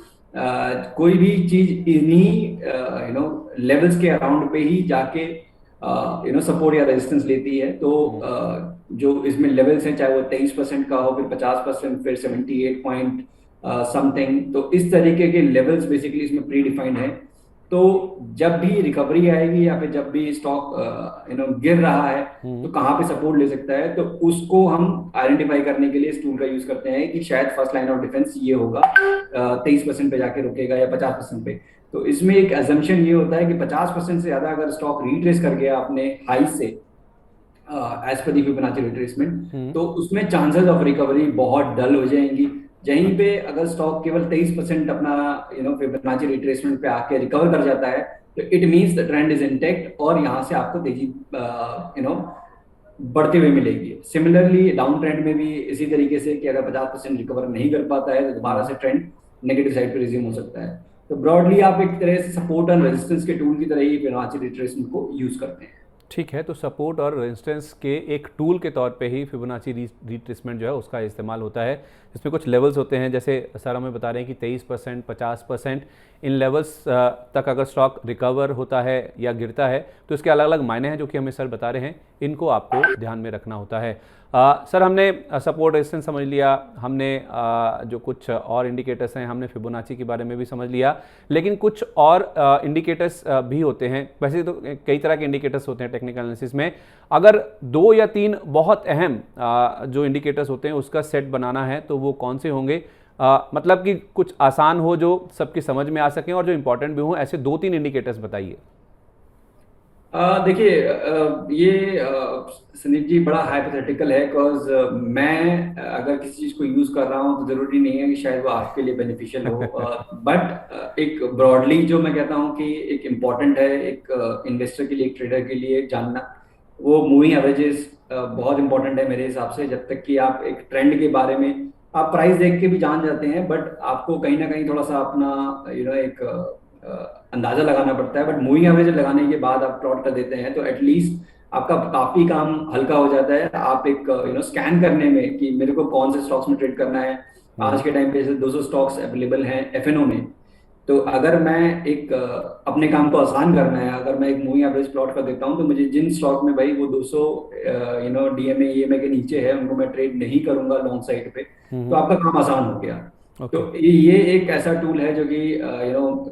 Speaker 2: कोई भी चीज इन्हीं लेवल्स के अराउंड पे ही जाके सपोर्ट या रेजिस्टेंस लेती है। तो जो इसमें लेवल्स हैं, चाहे वो 23% का हो, फिर 50%, फिर 78 पॉइंट समथिंग, तो इस तरीके के लेवल्स बेसिकली इसमें प्री डिफाइंड है। तो जब भी रिकवरी आएगी या फिर जब भी स्टॉक गिर रहा है तो कहाँ पे सपोर्ट ले सकता है, तो उसको हम आइडेंटिफाई करने के लिए इस टूल का यूज करते हैं कि शायद फर्स्ट लाइन ऑफ डिफेंस ये होगा, 23% पे जाके रुकेगा या 50% पे। तो इसमें एक एजम्पशन ये होता है कि 50% से ज्यादा अगर स्टॉक रिट्रेस कर गया अपने हाई से एज पर दी फिबोनाची रिट्रेसमेंट, तो उसमें चांसेस ऑफ रिकवरी बहुत डल हो जाएंगी। यहीं पे अगर स्टॉक केवल 23% अपना फिबोनाची रिट्रेसमेंट पे आके रिकवर कर जाता है, तो it means the trend is intact और यहाँ से आपको तेजी बढ़ते हुए मिलेगी। सिमिलरली डाउन ट्रेंड में भी इसी तरीके से कि अगर 50% रिकवर नहीं कर पाता है तो दोबारा से ट्रेंड नेगेटिव साइड पे रिज्यूम हो सकता है। तो ब्रॉडली आप एक तरह से सपोर्ट एंड रेजिस्टेंस के टूल की तरह ही फिबोनाची रिट्रेसमेंट को यूज करते हैं।
Speaker 1: ठीक है, तो सपोर्ट और रेजिस्टेंस के एक टूल के तौर पे ही फिबोनाची रिट्रेसमेंट जो है उसका इस्तेमाल होता है। इसमें कुछ लेवल्स होते हैं, जैसे सर हमें बता रहे हैं कि 23%, 50%, इन लेवल्स तक अगर स्टॉक रिकवर होता है या गिरता है तो इसके अलग अलग मायने हैं जो कि हमें सर बता रहे हैं, इनको आपको ध्यान में रखना होता है। सर हमने सपोर्ट रेजिस्टेंस समझ लिया, हमने जो कुछ और इंडिकेटर्स हैं, हमने फिबोनाची के बारे में भी समझ लिया, लेकिन कुछ और इंडिकेटर्स भी होते हैं। वैसे तो कई तरह के इंडिकेटर्स होते हैं टेक्निकल एनालिसिस में। अगर 2 या 3 बहुत अहम जो इंडिकेटर्स होते हैं उसका सेट बनाना है तो वो कौन से होंगे? मतलब कि कुछ आसान हो, जो सबकी समझ में आ सकें और जो इंपॉर्टेंट भी हों, ऐसे 2-3 इंडिकेटर्स बताइए।
Speaker 2: देखिए, ये संदीप जी बड़ा हाइपोथेटिकल है, बिकॉज मैं अगर किसी चीज को यूज कर रहा हूँ तो जरूरी नहीं है कि शायद वो आपके लिए बेनिफिशियल हो। बट एक ब्रॉडली जो मैं कहता हूँ कि एक इम्पॉर्टेंट है एक इन्वेस्टर के लिए, एक ट्रेडर के लिए जानना, वो मूविंग एवरेजेस बहुत इंपॉर्टेंट है मेरे हिसाब से। जब तक कि आप एक ट्रेंड के बारे में आप प्राइस देख के भी जान जाते हैं, बट आपको कहीं ना कहीं थोड़ा सा अपना एक अंदाजा लगाना पड़ता है। बट मूविंग एवरेज लगाने के बाद आप प्लॉट कर देते हैं तो एटलीस्ट आपका काफी काम हल्का हो जाता है। आप एक स्कैन करने में कि मेरे को कौन से स्टॉक्स में ट्रेड करना है। आज के टाइम पे जैसे 200 स्टॉक्स अवेलेबल हैं एफएनओ में, तो अगर मैं एक अपने काम को आसान करना है, अगर मैं एक मूविंग एवरेज प्लॉट कर देता हूं तो मुझे जिन स्टॉक में भाई वो 200 डीएमए ईएमए के नीचे है उनको मैं ट्रेड नहीं करूंगा लॉन्ग साइड पे, तो आपका काम आसान हो गया। तो ये एक ऐसा टूल है जो कि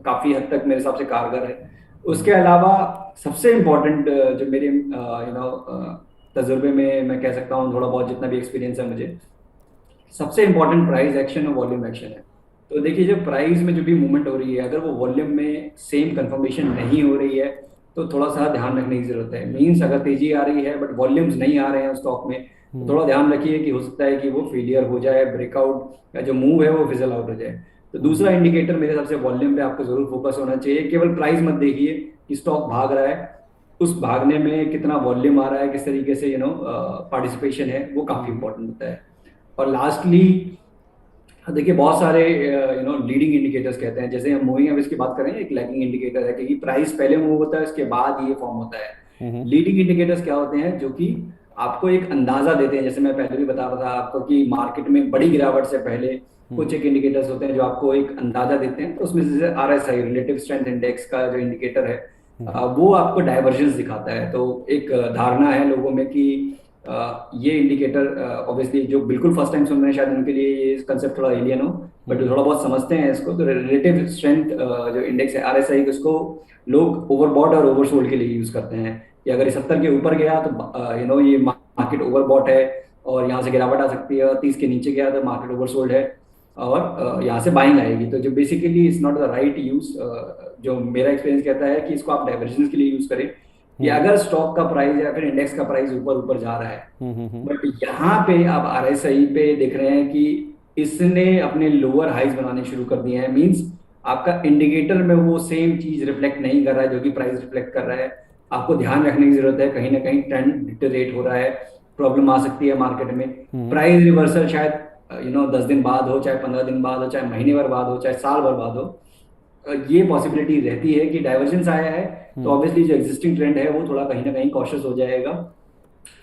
Speaker 2: काफी हद तक मेरे हिसाब से कारगर है। उसके अलावा सबसे इम्पोर्टेंट जो मेरे तजुर्बे में मैं कह सकता हूँ, थोड़ा बहुत जितना भी एक्सपीरियंस है मुझे, सबसे इम्पोर्टेंट प्राइस एक्शन और वॉल्यूम एक्शन है। तो देखिए, जो प्राइस में जो भी मूवमेंट हो रही है, अगर वो वॉल्यूम में सेम कंफर्मेशन नहीं हो रही है तो थोड़ा सा ध्यान रखने की जरूरत है। मींस अगर तेजी आ रही है बट वॉल्यूम्स नहीं आ रहे हैं स्टॉक में, तो थोड़ा ध्यान रखिए कि हो सकता है कि वो फेलियर हो जाए, ब्रेकआउट या जो मूव है वो फिजल आउट हो जाए। तो दूसरा इंडिकेटर मेरे हिसाब से वॉल्यूम पे आपको जरूर फोकस होना चाहिए। केवल प्राइस मत देखिए कि स्टॉक भाग रहा है, उस भागने में कितना वॉल्यूम आ रहा है, किस तरीके से पार्टिसिपेशन है, वो काफी इंपॉर्टेंट होता है। और लास्टली देखिए, बहुत सारे लीडिंग इंडिकेटर्स कहते हैं, जैसे हम मूविंग एवरेज की बात करें, एक लैगिंग इंडिकेटर है क्योंकि प्राइस पहले मूव होता है उसके बाद ये फॉर्म होता है। लीडिंग इंडिकेटर्स क्या होते हैं? जो कि आपको एक अंदाजा देते हैं, जैसे मैं पहले भी बता रहा था आपको कि मार्केट में बड़ी गिरावट से पहले कुछ एक इंडिकेटर्स होते हैं जो आपको एक अंदाजा देते हैं। तो उसमें जैसे RSI, रिलेटिव स्ट्रेंथ इंडेक्स का जो इंडिकेटर है, वो आपको डाइवर्जेंस दिखाता है। तो एक धारणा है लोगों में कि ये इंडिकेटर ऑब्वियसली जो बिल्कुल फर्स्ट टाइम सुन रहे हैं शायद उनके लिए ये कंसेप्ट थोड़ा एलियन हो, बट जो थोड़ा बहुत समझते हैं इसको, तो रिलेटिव स्ट्रेंथ जो इंडेक्स है RSI, उसको लोग ओवरबॉट और ओवरसोल्ड के लिए यूज करते हैं कि अगर ये 70 के ऊपर गया तो ये मार्केट ओवरबॉट है और यहाँ से गिरावट आ सकती है, और 30 के नीचे गया तो मार्केट ओवरसोल्ड है और यहाँ से बाइंग आएगी। तो जो basically is not the right use, जो मेरा एक्सपीरियंस कहता है कि इसको आप डाइवर्जेंस के लिए यूज करें कि अगर स्टॉक का प्राइस या फिर इंडेक्स का प्राइस ऊपर ऊपर जा रहा है, बट यहाँ पे आप RSI पे देख रहे हैं कि इसने अपने लोअर हाइज बनाने शुरू कर दिए हैं, मींस आपका इंडिकेटर में वो सेम चीज रिफ्लेक्ट नहीं कर रहा है जो कि प्राइस रिफ्लेक्ट कर रहा है। आपको ध्यान रखने की जरूरत है, कहीं ना कहीं ट्रेंड डिटेरेट हो रहा है, प्रॉब्लम आ सकती है मार्केट में। प्राइस रिवर्सल शायद 10 दिन बाद हो, चाहे 15 दिन बाद हो, चाहे महीने भर बाद हो, चाहे साल भर बाद हो, ये पॉसिबिलिटी रहती है कि डाइवर्जेंस आया है तो ऑब्वियसली जो एग्जिस्टिंग ट्रेंड है वो थोड़ा कहीं ना कहीं कॉशियस हो जाएगा।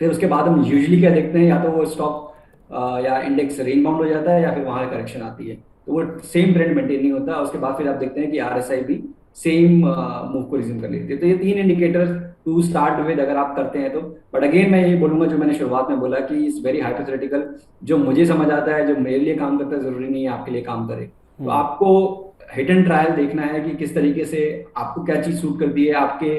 Speaker 2: फिर उसके बाद हम यूजुअली क्या देखते हैं, या तो वो स्टॉक या इंडेक्स रेंज बाउंड हो जाता है या फिर वहां करेक्शन आती है, तो वो सेम ट्रेंड मेंटेन नहीं होता। उसके बाद फिर आप देखते हैं कि RSI भी सेम मूव को रिज्यूम कर लेती है। तो ये 3 इंडिकेटर टू स्टार्ट विद अगर आप करते हैं तो। बट अगेन मैं ये बोलूंगा जो मैंने शुरुआत में बोला कि इट्स वेरी हाइपोथेटिकल, जो मुझे समझ आता है, जो मेरे लिए काम करता है, जरूरी नहीं है आपके लिए काम करे। तो आपको हिट एंड ट्रायल देखना है कि किस तरीके से आपको क्या चीज सूट करती है, आपके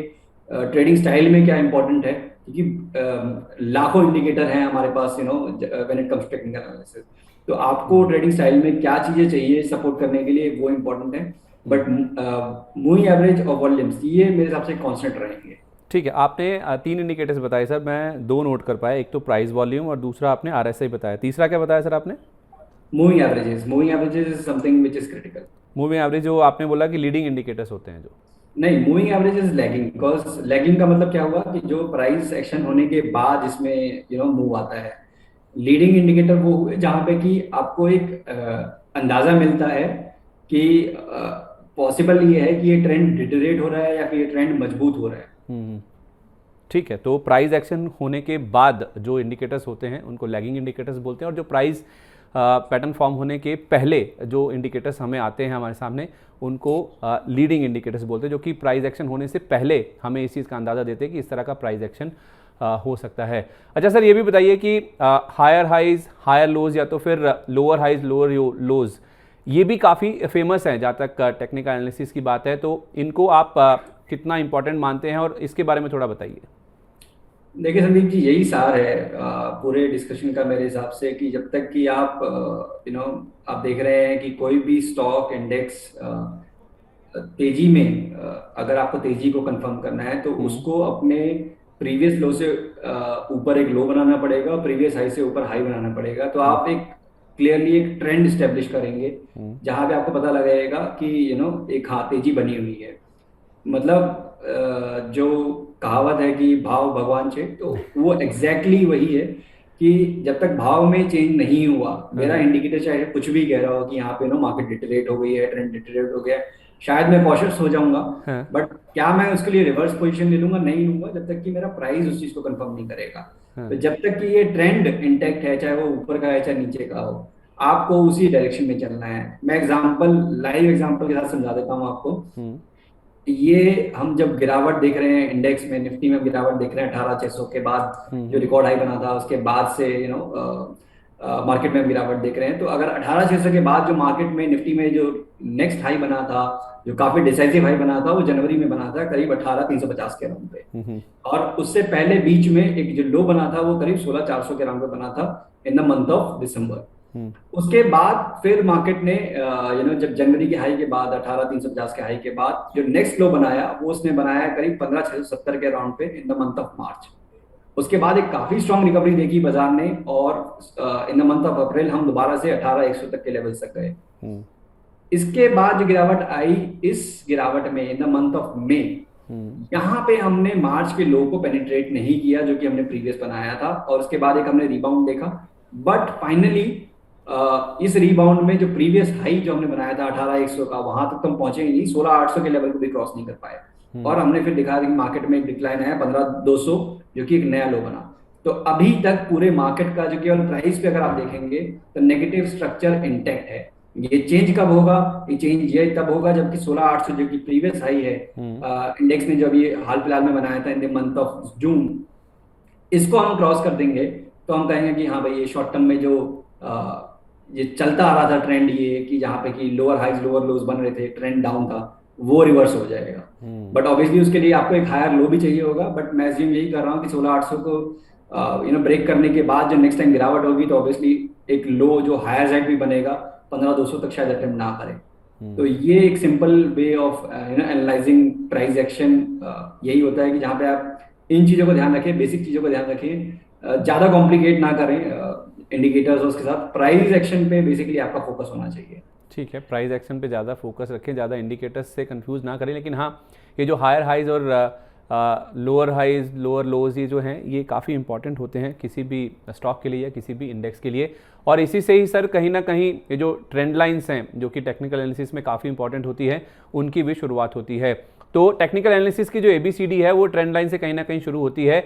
Speaker 2: ट्रेडिंग स्टाइल में क्या इंपॉर्टेंट है, क्योंकि लाखों इंडिकेटर हैं हमारे पास when it comes technical analysis. तो आपको ट्रेडिंग स्टाइल में क्या चीजें चाहिए सपोर्ट करने के लिए, वो इंपॉर्टेंट है। बट मूविंग एवरेज और वॉल्यूम्स ये मेरे हिसाब से कांस्टेंट रहेंगे।
Speaker 1: ठीक है, आपने 3 इंडिकेटर्स बताए सर, मैं 2 नोट कर पाया, एक तो प्राइस वॉल्यूम और दूसरा आपने RSI बताया, तीसरा क्या बताया सर आपने?
Speaker 2: Moving averages is something which is critical.
Speaker 1: Moving average जो आपने बोला कि लीडिंग इंडिकेटर्स होते हैं जो,
Speaker 2: नहीं, moving average is lagging, because lagging का मतलब क्या हुआ कि जो प्राइस एक्शन होने के बाद इसमें मूव आता है। लीडिंग इंडिकेटर वो हुए जहां पे कि आपको एक अंदाजा मिलता है कि पॉसिबल ये है कि ये ट्रेंड डिटेरेट हो रहा है या फिर ये ट्रेंड मजबूत हो रहा है।
Speaker 1: ठीक है, तो प्राइस एक्शन होने के बाद जो इंडिकेटर्स होते हैं उनको लैगिंग इंडिकेटर्स बोलते हैं, और जो प्राइस पैटर्न फॉर्म होने के पहले जो इंडिकेटर्स हमें आते हैं हमारे सामने, उनको लीडिंग इंडिकेटर्स बोलते हैं, जो कि प्राइस एक्शन होने से पहले हमें इस चीज़ का अंदाज़ा देते हैं कि इस तरह का प्राइस एक्शन हो सकता है। अच्छा सर, ये भी बताइए कि हायर हाइज हायर लोज या तो फिर लोअर हाइज लोअर लोज, ये भी काफ़ी फेमस हैं जहाँ तक टेक्निकल एनालिसिस की बात है, तो इनको आप कितना इंपॉर्टेंट मानते हैं और इसके बारे में थोड़ा बताइए।
Speaker 2: देखिए संदीप जी, यही सार है पूरे डिस्कशन का मेरे हिसाब से, कि जब तक कि आप आप देख रहे हैं कि कोई भी स्टॉक इंडेक्स तेजी में, अगर आपको तेजी को कंफर्म करना है तो उसको अपने प्रीवियस लो से ऊपर एक लो बनाना पड़ेगा और प्रीवियस हाई से ऊपर हाई बनाना पड़ेगा। तो आप एक क्लियरली एक ट्रेंड स्टेब्लिश करेंगे जहां पे आपको पता लगेगा कि एक हाँ तेजी बनी हुई है। मतलब जो कहावत है कि भाव भगवान छे, तो वो एग्जैक्टली वही है कि जब तक भाव में चेंज नहीं हुआ, मेरा इंडिकेटर चाहे कुछ भी कह रहा हो कि यहाँ पे मार्केट डिटेरेट हो गई है, ट्रेंड डिटेरेट हो गया है, शायद मैं कॉशियस हो जाऊंगा, बट क्या मैं उसके लिए रिवर्स पोजीशन ले लूंगा? नहीं लूंगा, जब तक कि मेरा प्राइस उस चीज को कंफर्म नहीं करेगा। तो जब तक कि ये ट्रेंड इंटैक्ट है, चाहे वो ऊपर का है चाहे नीचे का हो, आपको उसी डायरेक्शन में चलना है। मैं लाइव एग्जांपल के साथ समझा देता हूँ आपको। ये हम जब गिरावट देख रहे हैं इंडेक्स में, निफ्टी में गिरावट देख रहे हैं 18,600 के बाद जो रिकॉर्ड हाई बना था, उसके बाद से मार्केट में गिरावट देख रहे हैं। तो अगर 18,600 के बाद जो मार्केट में निफ्टी में जो नेक्स्ट हाई बना था, जो काफी डिसाइसिव हाई बना था, वो जनवरी में बना था करीब 18,350 के अराउंड पे। और उससे पहले बीच में एक जो लो बना था वो करीब 16,400 के अराउंड पे बना था इन द मंथ ऑफ दिसंबर। उसके बाद फिर मार्केट ने जब जनवरी के हाई के बाद 18,350 के हाई के बाद जो नेक्स्ट लो बनाया, वो उसने बनाया करीब 15,670 के अराउंड पे इन द मंथ ऑफ मार्च। उसके बाद एक काफी स्ट्रॉन्ग रिकवरी देखी बाजार ने, और इन द मंथ ऑफ अप्रैल हम दोबारा से 18,100 तक के लेवल्स तक गए। इसके बाद जो गिरावट आई, इस गिरावट में in the month of May, यहाँ पे हमने मार्च के लो को पेनिट्रेट नहीं किया जो कि हमने प्रीवियस बनाया था, और उसके बाद एक हमने रिबाउंड देखा। बट फाइनली इस रिबाउंड में जो प्रीवियस हाई जो हमने बनाया था 18,100 का, वहां तक तो हम पहुंचे ही नहीं, 16,800 के लेवल को भी क्रॉस नहीं कर पाए। और हमने फिर दिखा कि मार्केट में एक डिक्लाइन आया 15,200, जो कि एक नया लो बना। तो अभी तक पूरे मार्केट का जो केवल प्राइस पे अगर आप देखेंगे तो नेगेटिव स्ट्रक्चर इंटैक्ट है। ये चेंज कब होगा? ये चेंज ये तब होगा जबकि 16,800 जो कि प्रीवियस हाई है इंडेक्स ने जो अभी हाल फिलहाल में बनाया था इन द मंथ ऑफ जून, इसको हम क्रॉस कर देंगे तो हम कहेंगे कि हाँ भाई, ये शॉर्ट टर्म में जो ये चलता आ रहा था ट्रेंड, ये कि जहाँ पे कि लोअर हाइज लोअर लोज बन रहे थे, ट्रेंड डाउन था, वो रिवर्स हो जाएगा। बट ऑब्वियसली उसके लिए आपको एक हायर लो भी चाहिए होगा। बट मैं अज्यूम यही कर रहा हूँ कि 16,800 को ब्रेक करने के बाद जो नेक्स्ट टाइम गिरावट होगी तो ऑब्वियसली एक लो जो हायर साइड भी बनेगा 15,200 तक शायद अटेम्प्ट ना करे। तो ये एक simple way of analysing price action यही होता है कि जहाँ पे आप इन चीजों को ध्यान रखें, बेसिक चीजों को ध्यान रखें, ज्यादा कॉम्प्लिकेट ना करें इंडिकेटर्स, उसके साथ प्राइस एक्शन पे बेसिकली आपका फोकस होना चाहिए।
Speaker 1: ठीक है, प्राइस एक्शन पे ज़्यादा फोकस रखें, ज़्यादा इंडिकेटर्स से कंफ्यूज ना करें। लेकिन हाँ, ये जो हायर हाइज और लोअर हाइज लोअर लोज ये जो हैं, ये काफ़ी इंपॉर्टेंट होते हैं किसी भी स्टॉक के लिए या किसी भी इंडेक्स के लिए। और इसी से ही सर कहीं ना कहीं ये जो ट्रेंड लाइन्स हैं जो कि टेक्निकल एनालिसिस में काफ़ी इंपॉर्टेंट होती है, उनकी भी शुरुआत होती है। तो टेक्निकल एनालिसिस की जो ABCD है वो ट्रेंड लाइन से कहीं ना कहीं शुरू होती है।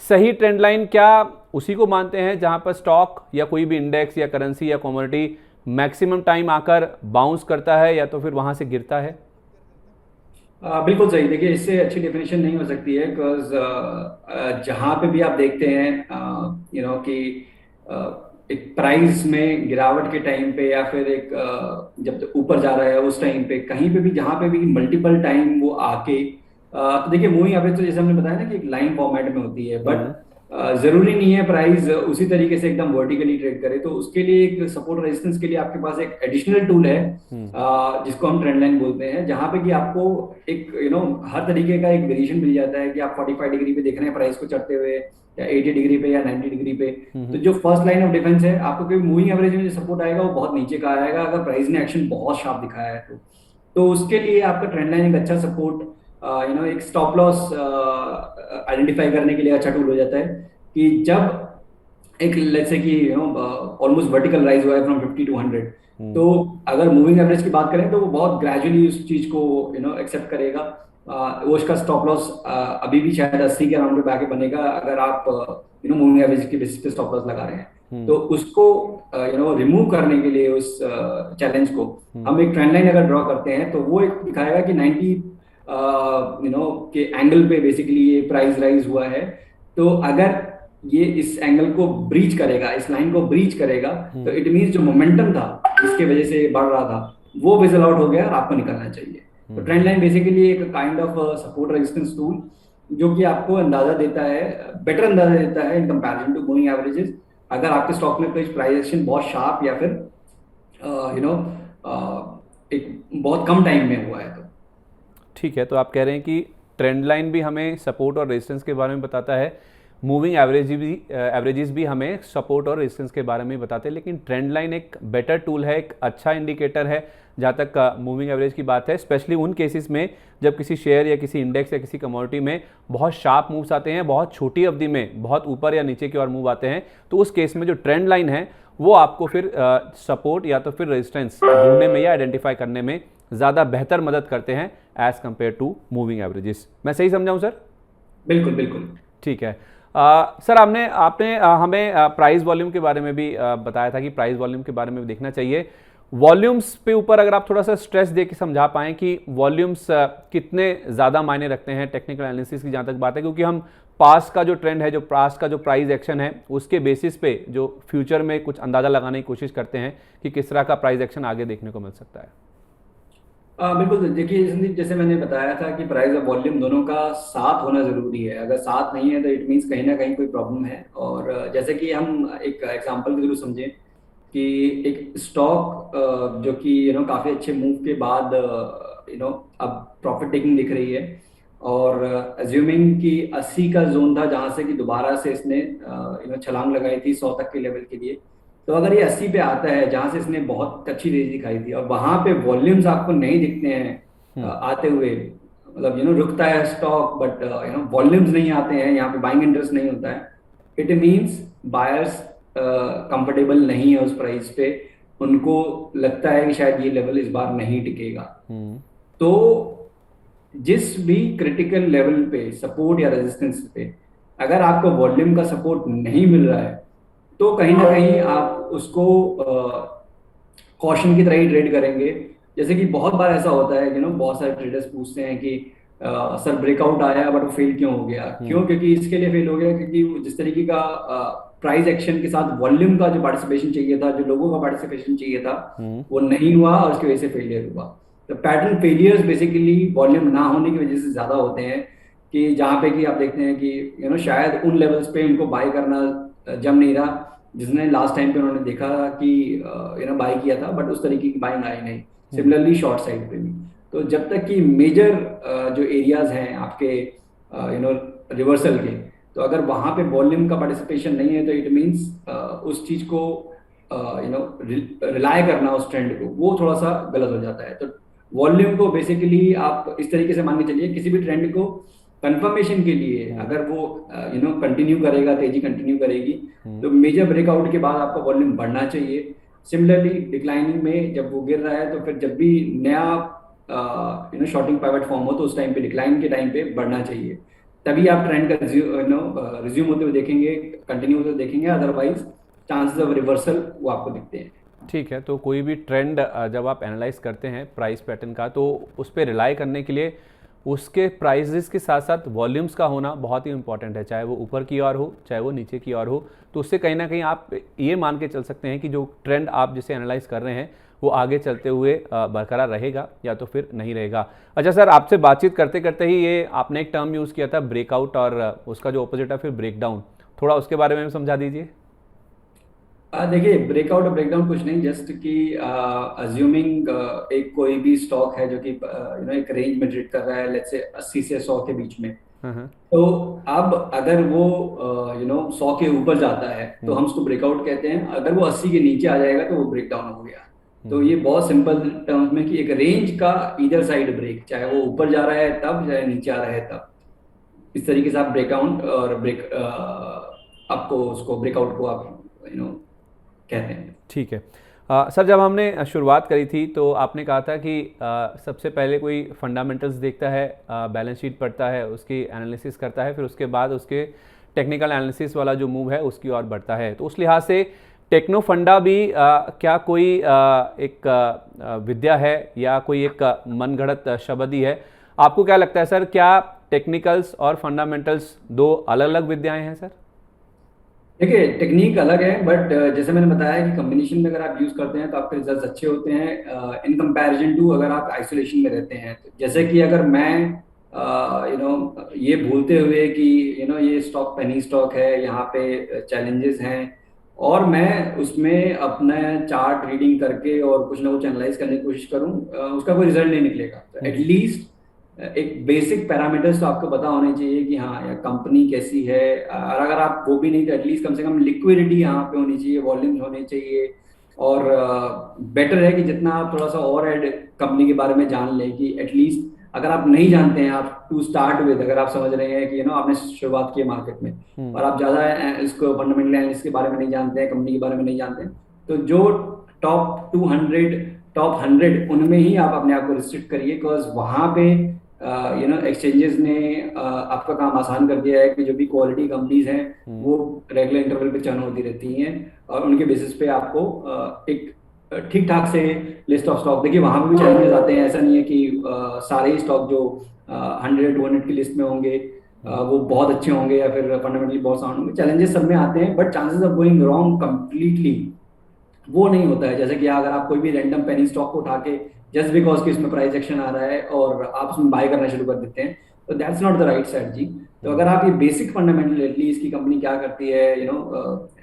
Speaker 1: सही ट्रेंड लाइन क्या उसी को मानते हैं जहां पर स्टॉक या कोई भी इंडेक्स या करेंसी या कमोडिटी मैक्सिमम टाइम आकर बाउंस करता है या तो फिर वहां से गिरता है?
Speaker 2: बिल्कुल सही। देखिए, इससे अच्छी डेफिनेशन नहीं हो सकती है, बिकॉज जहां पे भी आप देखते हैं कि एक प्राइस में गिरावट के टाइम पे या फिर एक जब ऊपर जा रहा है उस टाइम पे, कहीं पे भी जहां पे भी मल्टीपल टाइम वो आके तो देखिए, मूविंग एवरेज तो जैसे हमने बताया ना कि एक लाइन फॉर्मेट में होती है, बट जरूरी नहीं है प्राइस उसी तरीके से एकदम वर्टिकली ट्रेड करे। तो उसके लिए एक सपोर्ट रेजिस्टेंस के लिए आपके पास एक एडिशनल टूल है जिसको हम ट्रेंड लाइन बोलते हैं, जहां पे कि आपको एक हर तरीके का एक वेरिएशन मिल जाता है कि आप 45 डिग्री पे देख रहे हैं प्राइस को चढ़ते हुए, या 80 डिग्री पे या 90 डिग्री पे। तो जो फर्स्ट लाइन ऑफ डिफेंस है, आपको कोई मूविंग एवरेज में जो सपोर्ट आएगा वो बहुत नीचे का आएगा अगर प्राइस ने एक्शन बहुत शार्प दिखाया है तो उसके लिए आपका ट्रेंड लाइन एक अच्छा सपोर्ट, एक स्टॉप लॉस आइडेंटिफाई करने के लिए अच्छा टूल हो जाता है कि जब एक लेट्स से कि ऑलमोस्ट वर्टिकल राइज हुआ है फ्रॉम 50 to 100, तो अगर मूविंग एवरेज की बात करें तो वो बहुत ग्रेजुअली उस चीज को एक्सेप्ट करेगा वो उसका स्टॉप लॉस अभी भी शायद 80 के अराउंड पे आके बनेगा, अगर आप मूविंग एवरेज के बेसिस पे स्टॉप लॉस लगा रहे हैं। तो उसको रिमूव करने के लिए उस चैलेंज को हम एक ट्रेंड लाइन अगर ड्रॉ करते हैं, तो वो एक दिखाएगा कि 90 के एंगल पे बेसिकली ये प्राइस राइज हुआ है। तो अगर ये इस एंगल को ब्रीच करेगा, इस लाइन को ब्रीच करेगा, तो इट मीन्स जो मोमेंटम था जिसके वजह से बढ़ रहा था वो विजल आउट हो गया और आपको निकलना चाहिए। तो ट्रेंड लाइन बेसिकली एक kind of support resistance tool, जो कि आपको अंदाजा देता है, बेटर अंदाजा देता है in comparison to moving averages, अगर आपके स्टॉक में कोई प्राइस एक्शन बहुत शार्प या फिर एक बहुत कम टाइम में हुआ है। तो
Speaker 1: ठीक है, तो आप कह रहे हैं कि ट्रेंड लाइन भी हमें सपोर्ट और रेजिस्टेंस के बारे में बताता है, मूविंग एवरेजेस भी हमें सपोर्ट और रेजिस्टेंस के बारे में बताते हैं, लेकिन ट्रेंड लाइन एक बेटर टूल है, एक अच्छा इंडिकेटर है जहाँ तक मूविंग एवरेज की बात है, स्पेशली उन केसेस में जब किसी शेयर या किसी इंडेक्स या किसी कमोडिटी में बहुत शार्प मूव्स आते हैं, बहुत छोटी अवधि में बहुत ऊपर या नीचे की ओर मूव आते हैं। तो उस केस में जो ट्रेंड लाइन है वो आपको फिर सपोर्ट या तो फिर रेजिस्टेंस ढूंढने में या आइडेंटिफाई करने में ज़्यादा बेहतर मदद करते हैं as compare to moving averages. मैं सही समझाऊं सर?
Speaker 2: बिल्कुल बिल्कुल।
Speaker 1: ठीक है। सर आपने हमें प्राइस वॉल्यूम के बारे में भी बताया था कि प्राइस वॉल्यूम के बारे में भी देखना चाहिए। वॉल्यूम्स पे ऊपर अगर आप थोड़ा सा स्ट्रेस दे के समझा पाएँ कि वॉल्यूम्स कितने ज़्यादा मायने रखते हैं टेक्निकल एनालिसिस की जहाँ तक बात है, क्योंकि हम पास्ट का जो ट्रेंड है, जो पास्ट का जो प्राइस एक्शन है, उसके बेसिस पे जो फ्यूचर में कुछ अंदाज़ा लगाने की कोशिश करते हैं कि किस तरह का प्राइस एक्शन आगे देखने को मिल सकता है।
Speaker 2: बिल्कुल, देखिए संदीप, जैसे मैंने बताया था कि प्राइस और वॉल्यूम दोनों का साथ होना जरूरी है। अगर साथ नहीं है तो इट मीन्स कहीं ना कहीं कोई प्रॉब्लम है। और जैसे कि हम एक एग्जांपल के थ्रू समझें कि एक स्टॉक जो कि काफी अच्छे मूव के बाद अब प्रॉफिट टेकिंग दिख रही है, और अज्यूमिंग कि 80 का जोन था जहां से कि दोबारा से इसने छलांग लगाई थी 100 तक के लेवल के लिए। तो अगर ये 80 पे आता है जहां से इसने बहुत अच्छी रेंज दिखाई थी, और वहां पे वॉल्यूम्स आपको नहीं दिखते हैं आते हुए, मतलब रुकता है स्टॉक बट वॉल्यूम्स नहीं आते हैं, यहाँ पे बाइंग इंटरेस्ट नहीं होता है, इट मीन्स बायर्स कंफर्टेबल नहीं है उस प्राइस पे। उनको लगता है कि शायद ये लेवल इस बार नहीं टिकेगा। तो जिस भी क्रिटिकल लेवल पे सपोर्ट या रेजिस्टेंस पे अगर आपको वॉल्यूम का सपोर्ट नहीं मिल रहा है, तो कहीं ना कहीं आप उसको कॉशन की तरह ही ट्रेड करेंगे। जैसे कि बहुत बार ऐसा होता है बहुत सारे ट्रेडर्स पूछते हैं कि सर ब्रेकआउट आया बट वो फेल क्यों हो गया। क्यों? क्योंकि इसके लिए फेल हो गया क्योंकि जिस तरीके का प्राइस एक्शन के साथ वॉल्यूम का जो पार्टिसिपेशन चाहिए था, जो लोगों का पार्टिसिपेशन चाहिए था, वो नहीं हुआ और उसकी वजह से फेलियर हुआ। तो पैटर्न फेलियर्स बेसिकली वॉल्यूम ना होने की वजह से ज्यादा होते हैं, कि जहाँ पे कि आप देखते हैं कि शायद उन लेवल्स पे इनको बाय करना जम नहीं रहा जिसने लास्ट टाइम पे उन्होंने देखा कि बाय किया था, बट उस तरीके की बाइंग आई नहीं। सिमिलरली शॉर्ट साइड पे भी। तो जब तक कि मेजर जो एरियाज हैं आपके रिवर्सल के, तो अगर वहां पे वॉल्यूम का पार्टिसिपेशन नहीं है, तो इट मींस उस चीज को रिलाय करना उस ट्रेंड को, वो थोड़ा सा गलत हो जाता है। तो वॉल्यूम को बेसिकली आप इस तरीके से मान के चलिए, किसी भी ट्रेंड को कंफर्मेशन के लिए अगर वो कंटिन्यू करेगा, तेजी कंटिन्यू करेगी, तो मेजर ब्रेकआउट के बाद आपका वॉल्यूम बढ़ना चाहिए। सिमिलरली डिक्लाइनिंग में जब वो गिर रहा है, तो फिर जब भी नया शॉर्टिंग पाइवट फॉर्म हो, तो उस टाइम पे डिक्लाइन के टाइम पे बढ़ना चाहिए। तभी आप ट्रेंड का रिज्यूम होते हुए देखेंगे, कंटिन्यू होते हुए देखेंगे, अदरवाइज चांसेस ऑफ रिवर्सल वो आपको दिखते हैं।
Speaker 1: ठीक है, तो कोई भी ट्रेंड जब आप एनालाइज करते हैं प्राइस पैटर्न का, तो उस पर रिलाई करने के लिए उसके प्राइजेस के साथ साथ वॉल्यूम्स का होना बहुत ही इंपॉर्टेंट है, चाहे वो ऊपर की ओर हो चाहे वो नीचे की ओर हो। तो उससे कहीं ना कहीं आप ये मान के चल सकते हैं कि जो ट्रेंड आप जिसे एनालाइज कर रहे हैं वो आगे चलते हुए बरकरार रहेगा या तो फिर नहीं रहेगा। अच्छा सर, आपसे बातचीत करते करते ही ये आपने एक टर्म यूज़ किया था ब्रेकआउट, और उसका जो ऑपोजिट है फिर ब्रेकडाउन, थोड़ा उसके बारे में समझा दीजिए।
Speaker 2: देखिए, ब्रेकआउट और ब्रेकडाउन कुछ नहीं, जस्ट कि अज्यूमिंग एक कोई भी स्टॉक है जो कि एक रेंज में ट्रेड कर रहा है, लेट्स से 80 से 100 के बीच में। तो अब अगर वो 100 के ऊपर जाता है तो हम उसको ब्रेकआउट कहते हैं, अगर वो 80 के नीचे आ जाएगा तो वो ब्रेकडाउन हो गया। तो ये बहुत सिंपल टर्म्स में कि एक रेंज का ईदर साइड ब्रेक, चाहे वो ऊपर जा रहा है तब, चाहे नीचे आ रहा है तब, इस तरीके से आप ब्रेकआउट और आपको उसको ब्रेकआउट को आप कहते हैं।
Speaker 1: ठीक है। सर, जब हमने शुरुआत करी थी तो आपने कहा था कि सबसे पहले कोई फंडामेंटल्स देखता है, बैलेंस शीट पढ़ता है, उसकी एनालिसिस करता है, फिर उसके बाद उसके टेक्निकल एनालिसिस वाला जो मूव है उसकी ओर बढ़ता है। तो उस लिहाज से टेक्नो फंडा भी क्या कोई एक विद्या है या कोई एक मनगढ़ंत शब्द ही है? आपको क्या लगता है सर, क्या टेक्निकल्स और फंडामेंटल्स दो अलग अलग विद्याएं हैं सर?
Speaker 2: देखिए, टेक्निक अलग है, बट जैसे मैंने बताया कि कॉम्बिनेशन में अगर आप यूज करते हैं तो आपके रिजल्ट्स अच्छे होते हैं इन कंपैरिजन टू अगर आप आइसोलेशन में रहते हैं। तो जैसे कि अगर मैं ये भूलते हुए कि ये स्टॉक पेनी स्टॉक है, यहाँ पे चैलेंजेस हैं, और मैं उसमें अपना चार्ट रीडिंग करके और कुछ ना कुछ एनालाइज करने की कोशिश करूँ, उसका कोई रिजल्ट नहीं निकलेगा। तो एटलीस्ट एक बेसिक पैरामीटर्स तो आपको पता होने चाहिए कि हाँ यार कंपनी कैसी है, और अगर आप वो भी नहीं तो एटलीस्ट कम से कम लिक्विडिटी यहाँ पे होनी चाहिए, वॉल्यूम्स होने चाहिए। और बेटर है कि जितना आप थोड़ा सा और ऐड कंपनी के बारे में जान लें, कि एटलीस्ट अगर आप नहीं जानते हैं, आप टू स्टार्ट विद, अगर आप समझ रहे हैं कि आपने शुरुआत की है मार्केट में और आप ज्यादा इसको फंडामेंटल एनालिसिस के बारे में नहीं जानते हैं, कंपनी के बारे में नहीं जानते हैं, तो जो टॉप 200 टॉप 100 उनमें ही आप अपने आप को रिस्ट्रिक्ट करिए, बिकॉज वहां पे एक्सचेंजेस ने आपका काम आसान कर दिया है कि जो भी क्वालिटी कंपनीज हैं वो रेगुलर इंटरवल पे चर्न होती रहती हैं, और उनके बेसिस पे आपको एक ठीक ठाक से लिस्ट ऑफ स्टॉक, देखिए वहां पे भी चैलेंजेस आते हैं। ऐसा नहीं है कि सारे ही स्टॉक जो 100 200 की लिस्ट में होंगे वो बहुत अच्छे होंगे या फिर फंडामेंटली बहुत साउंड होंगे। चैलेंजेस सब में आते हैं, but chances of going wrong completely वो नहीं होता है। जैसे कि अगर आप कोई भी रैंडम पेनी स्टॉक को उठा के जस्ट बिकॉज कि इसमें प्राइस एक्शन आ रहा है और आप उसमें बाय करना शुरू कर देते हैं, तो that's not the right strategy. तो अगर आप ये बेसिक फंडामेंटल, एटलीस्ट की कंपनी क्या करती है,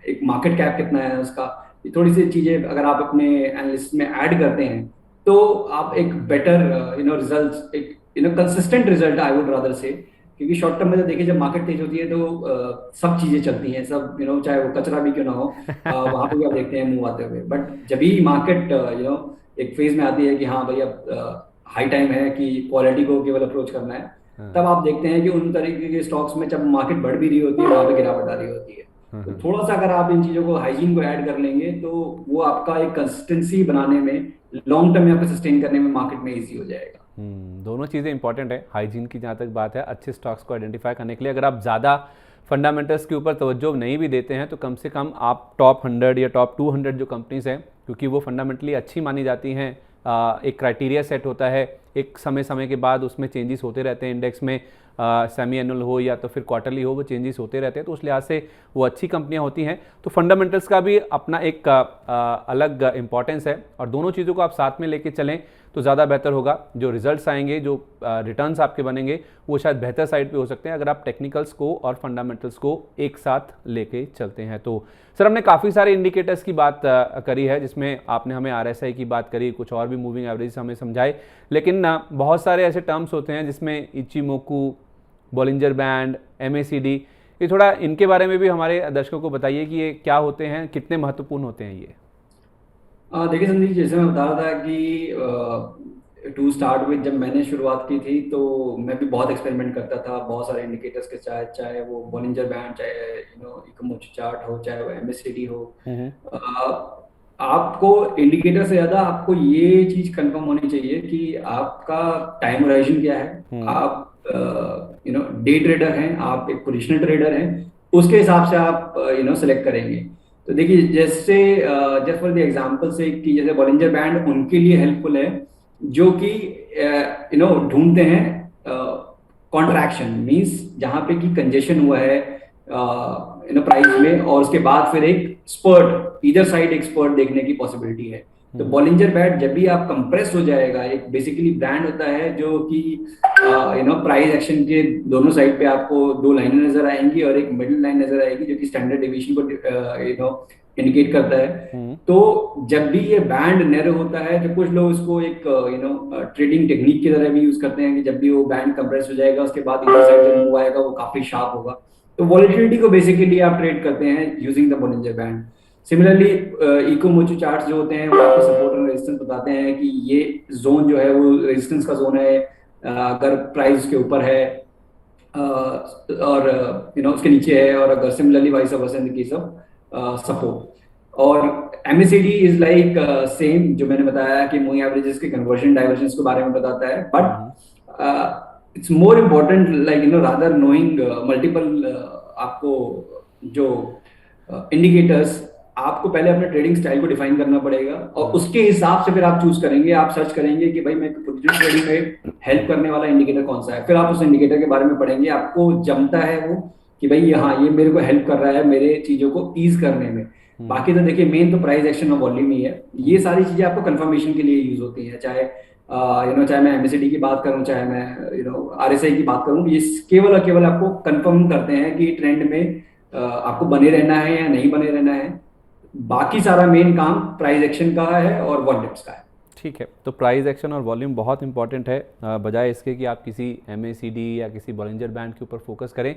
Speaker 2: एक मार्केट कैप कितना है उसका, ये थोड़ी सी चीजें अगर आप अपने एनालिसिस में ऐड करते हैं तो आप एक बेटर रिजल्ट, एक consistent result I would rather से। क्योंकि शॉर्ट टर्म में तो देखिए, जब मार्केट तेज होती है तो सब चीजें चलती हैं, सब चाहे वो कचरा भी क्यों ना हो, वहां पे भी आप देखते हैं मुंह आते हुए। बट जब भी मार्केट एक फेज में आती है कि हाँ भाई अब हाई टाइम है कि क्वालिटी को केवल अप्रोच करना है, तब आप देखते हैं कि उन तरीके के स्टॉक्स में जब मार्केट बढ़ भी रही होती है वहां पे गिरावट आ रही होती है। तो थोड़ा सा अगर आप इन चीजों को, हाइजीन को ऐड कर लेंगे, तो वो आपका एक कंसिस्टेंसी बनाने में, लॉन्ग टर्म में आपको सस्टेन करने में मार्केट में इजी हो जाएगा।
Speaker 1: दोनों चीज़ें इंपॉर्टेंट है। हाइजीन की जहाँ तक बात है, अच्छे स्टॉक्स को आइडेंटिफाई करने के लिए अगर आप ज़्यादा फंडामेंटल्स के ऊपर तवज्जो नहीं भी देते हैं तो कम से कम आप टॉप 100 या टॉप 200 जो कंपनीज हैं, क्योंकि वो फंडामेंटली अच्छी मानी जाती हैं, एक क्राइटेरिया सेट होता है, एक समय समय के बाद उसमें चेंजेस होते रहते हैं, इंडेक्स में सेमी एनुअल हो या तो फिर क्वार्टरली हो, वो चेंजेस होते रहते हैं, तो उस लिहाज से वो अच्छी कंपनियां होती हैं। तो फंडामेंटल्स का भी अपना एक अलग इंपॉर्टेंस है, और दोनों चीज़ों को आप साथ में लेके चलें तो ज़्यादा बेहतर होगा। जो रिजल्ट्स आएंगे, जो रिटर्न्स आपके बनेंगे, वो शायद बेहतर साइड पे हो सकते हैं अगर आप टेक्निकल्स को और फंडामेंटल्स को एक साथ लेके चलते हैं। तो सर, हमने काफ़ी सारे इंडिकेटर्स की बात करी है, जिसमें आपने हमें RSI की बात करी, कुछ और भी मूविंग एवरेज हमें समझाए, लेकिन बहुत सारे ऐसे टर्म्स होते हैं जिसमें इचिमोकू, बॉलिंजर बैंड, MACD, ये थोड़ा इनके बारे में भी हमारे दर्शकों को बताइए कि ये क्या होते हैं, कितने महत्वपूर्ण होते हैं ये।
Speaker 2: देखिए संदीप, जैसे मैं बता रहा था कि टू स्टार्ट विद, जब मैंने शुरुआत की थी तो मैं भी बहुत एक्सपेरिमेंट करता था बहुत सारे इंडिकेटर्स के, चाहे चाहे वो बॉलिंजर बैंड, चाहे इकोमोची चार्ट हो, चाहे वो MACD हो। आपको इंडिकेटर से ज्यादा आपको ये चीज कंफर्म होनी चाहिए कि आपका टाइम होराइजन क्या है। आप डे ट्रेडर हैं, आप एक पोजिशनल ट्रेडर हैं, उसके हिसाब से आप सेलेक्ट करेंगे। तो देखिए, जैसे जस्ट फॉर द एग्जांपल से कि जैसे बॉलिंजर बैंड उनके लिए हेल्पफुल है जो कि ढूंढते हैं कॉन्ट्रैक्शन, मींस जहां पे कि कंजेशन हुआ है प्राइस में, और उसके बाद फिर एक स्पर्ट, इधर साइड एक स्पर्ट देखने की पॉसिबिलिटी है। तो बॉलिंजर बैंड जब भी आप कंप्रेस हो जाएगा, एक बेसिकली बैंड होता है जो कि प्राइस एक्शन के दोनों साइड पे आपको दो लाइनें नजर आएंगी और एक मिडिल लाइन नजर आएगी जो कि स्टैंडर्ड डेविएशन को इंडिकेट करता है। तो जब भी ये बैंड नैरो होता है, तो कुछ लोग इसको एक ट्रेडिंग टेक्निक की तरह भी यूज करते हैं कि जब भी वो बैंड कंप्रेस हो जाएगा उसके बाद इधर साइड जो मूव आएगा वो काफी शार्प होगा। तो वॉलेटिलिटी को बेसिकली आप ट्रेड करते हैं using the Bollinger band. Similarly इकोमोची चार्ट्स जो होते हैं वो आपको सपोर्ट और रेजिस्टेंस बताते हैं कि ये जोन जो है वो रेजिस्टेंस का जोन है अगर प्राइस के ऊपर है, और उसके नीचे है, और अगर similarly vice versa in the case of support. और MACD इज लाइक सेम, जो मैंने बताया कि मूविंग एवरेजेस के कन्वर्जन डाइवर्जेंस के बारे में बताता है, but it's more important like rather knowing multiple आपको जो इंडिकेटर्स, आपको पहले अपने ट्रेडिंग स्टाइल को डिफाइन करना पड़ेगा और उसके हिसाब से फिर आप चूज करेंगे, आप सर्च करेंगे कि भाई मैं पोजीशन ट्रेडिंग में हेल्प करने वाला इंडिकेटर कौन सा है, फिर आप उस इंडिकेटर के बारे में पढ़ेंगे, आपको जमता है वो कि भाई हाँ ये मेरे को हेल्प कर रहा है मेरे चीजों को ईज करने में। बाकी तो देखिए मेन तो प्राइस एक्शन और वॉल्यूम ही है, ये सारी चीजें आपको कंफर्मेशन के लिए यूज होती हैं, चाहे चाहे मैं MACD की बात करूं, चाहे मैं RSI की बात करूं, ये केवल और केवल आपको कंफर्म करते हैं कि ट्रेंड में आपको बने रहना है या नहीं बने रहना है। बाकी सारा मेन काम प्राइस एक्शन का है और वॉल्यूम्स का है।
Speaker 1: ठीक है, तो प्राइस एक्शन और वॉल्यूम बहुत इंपॉर्टेंट है, बजाय इसके कि आप किसी MACD या किसी बॉलिंजर बैंड के ऊपर फोकस करें।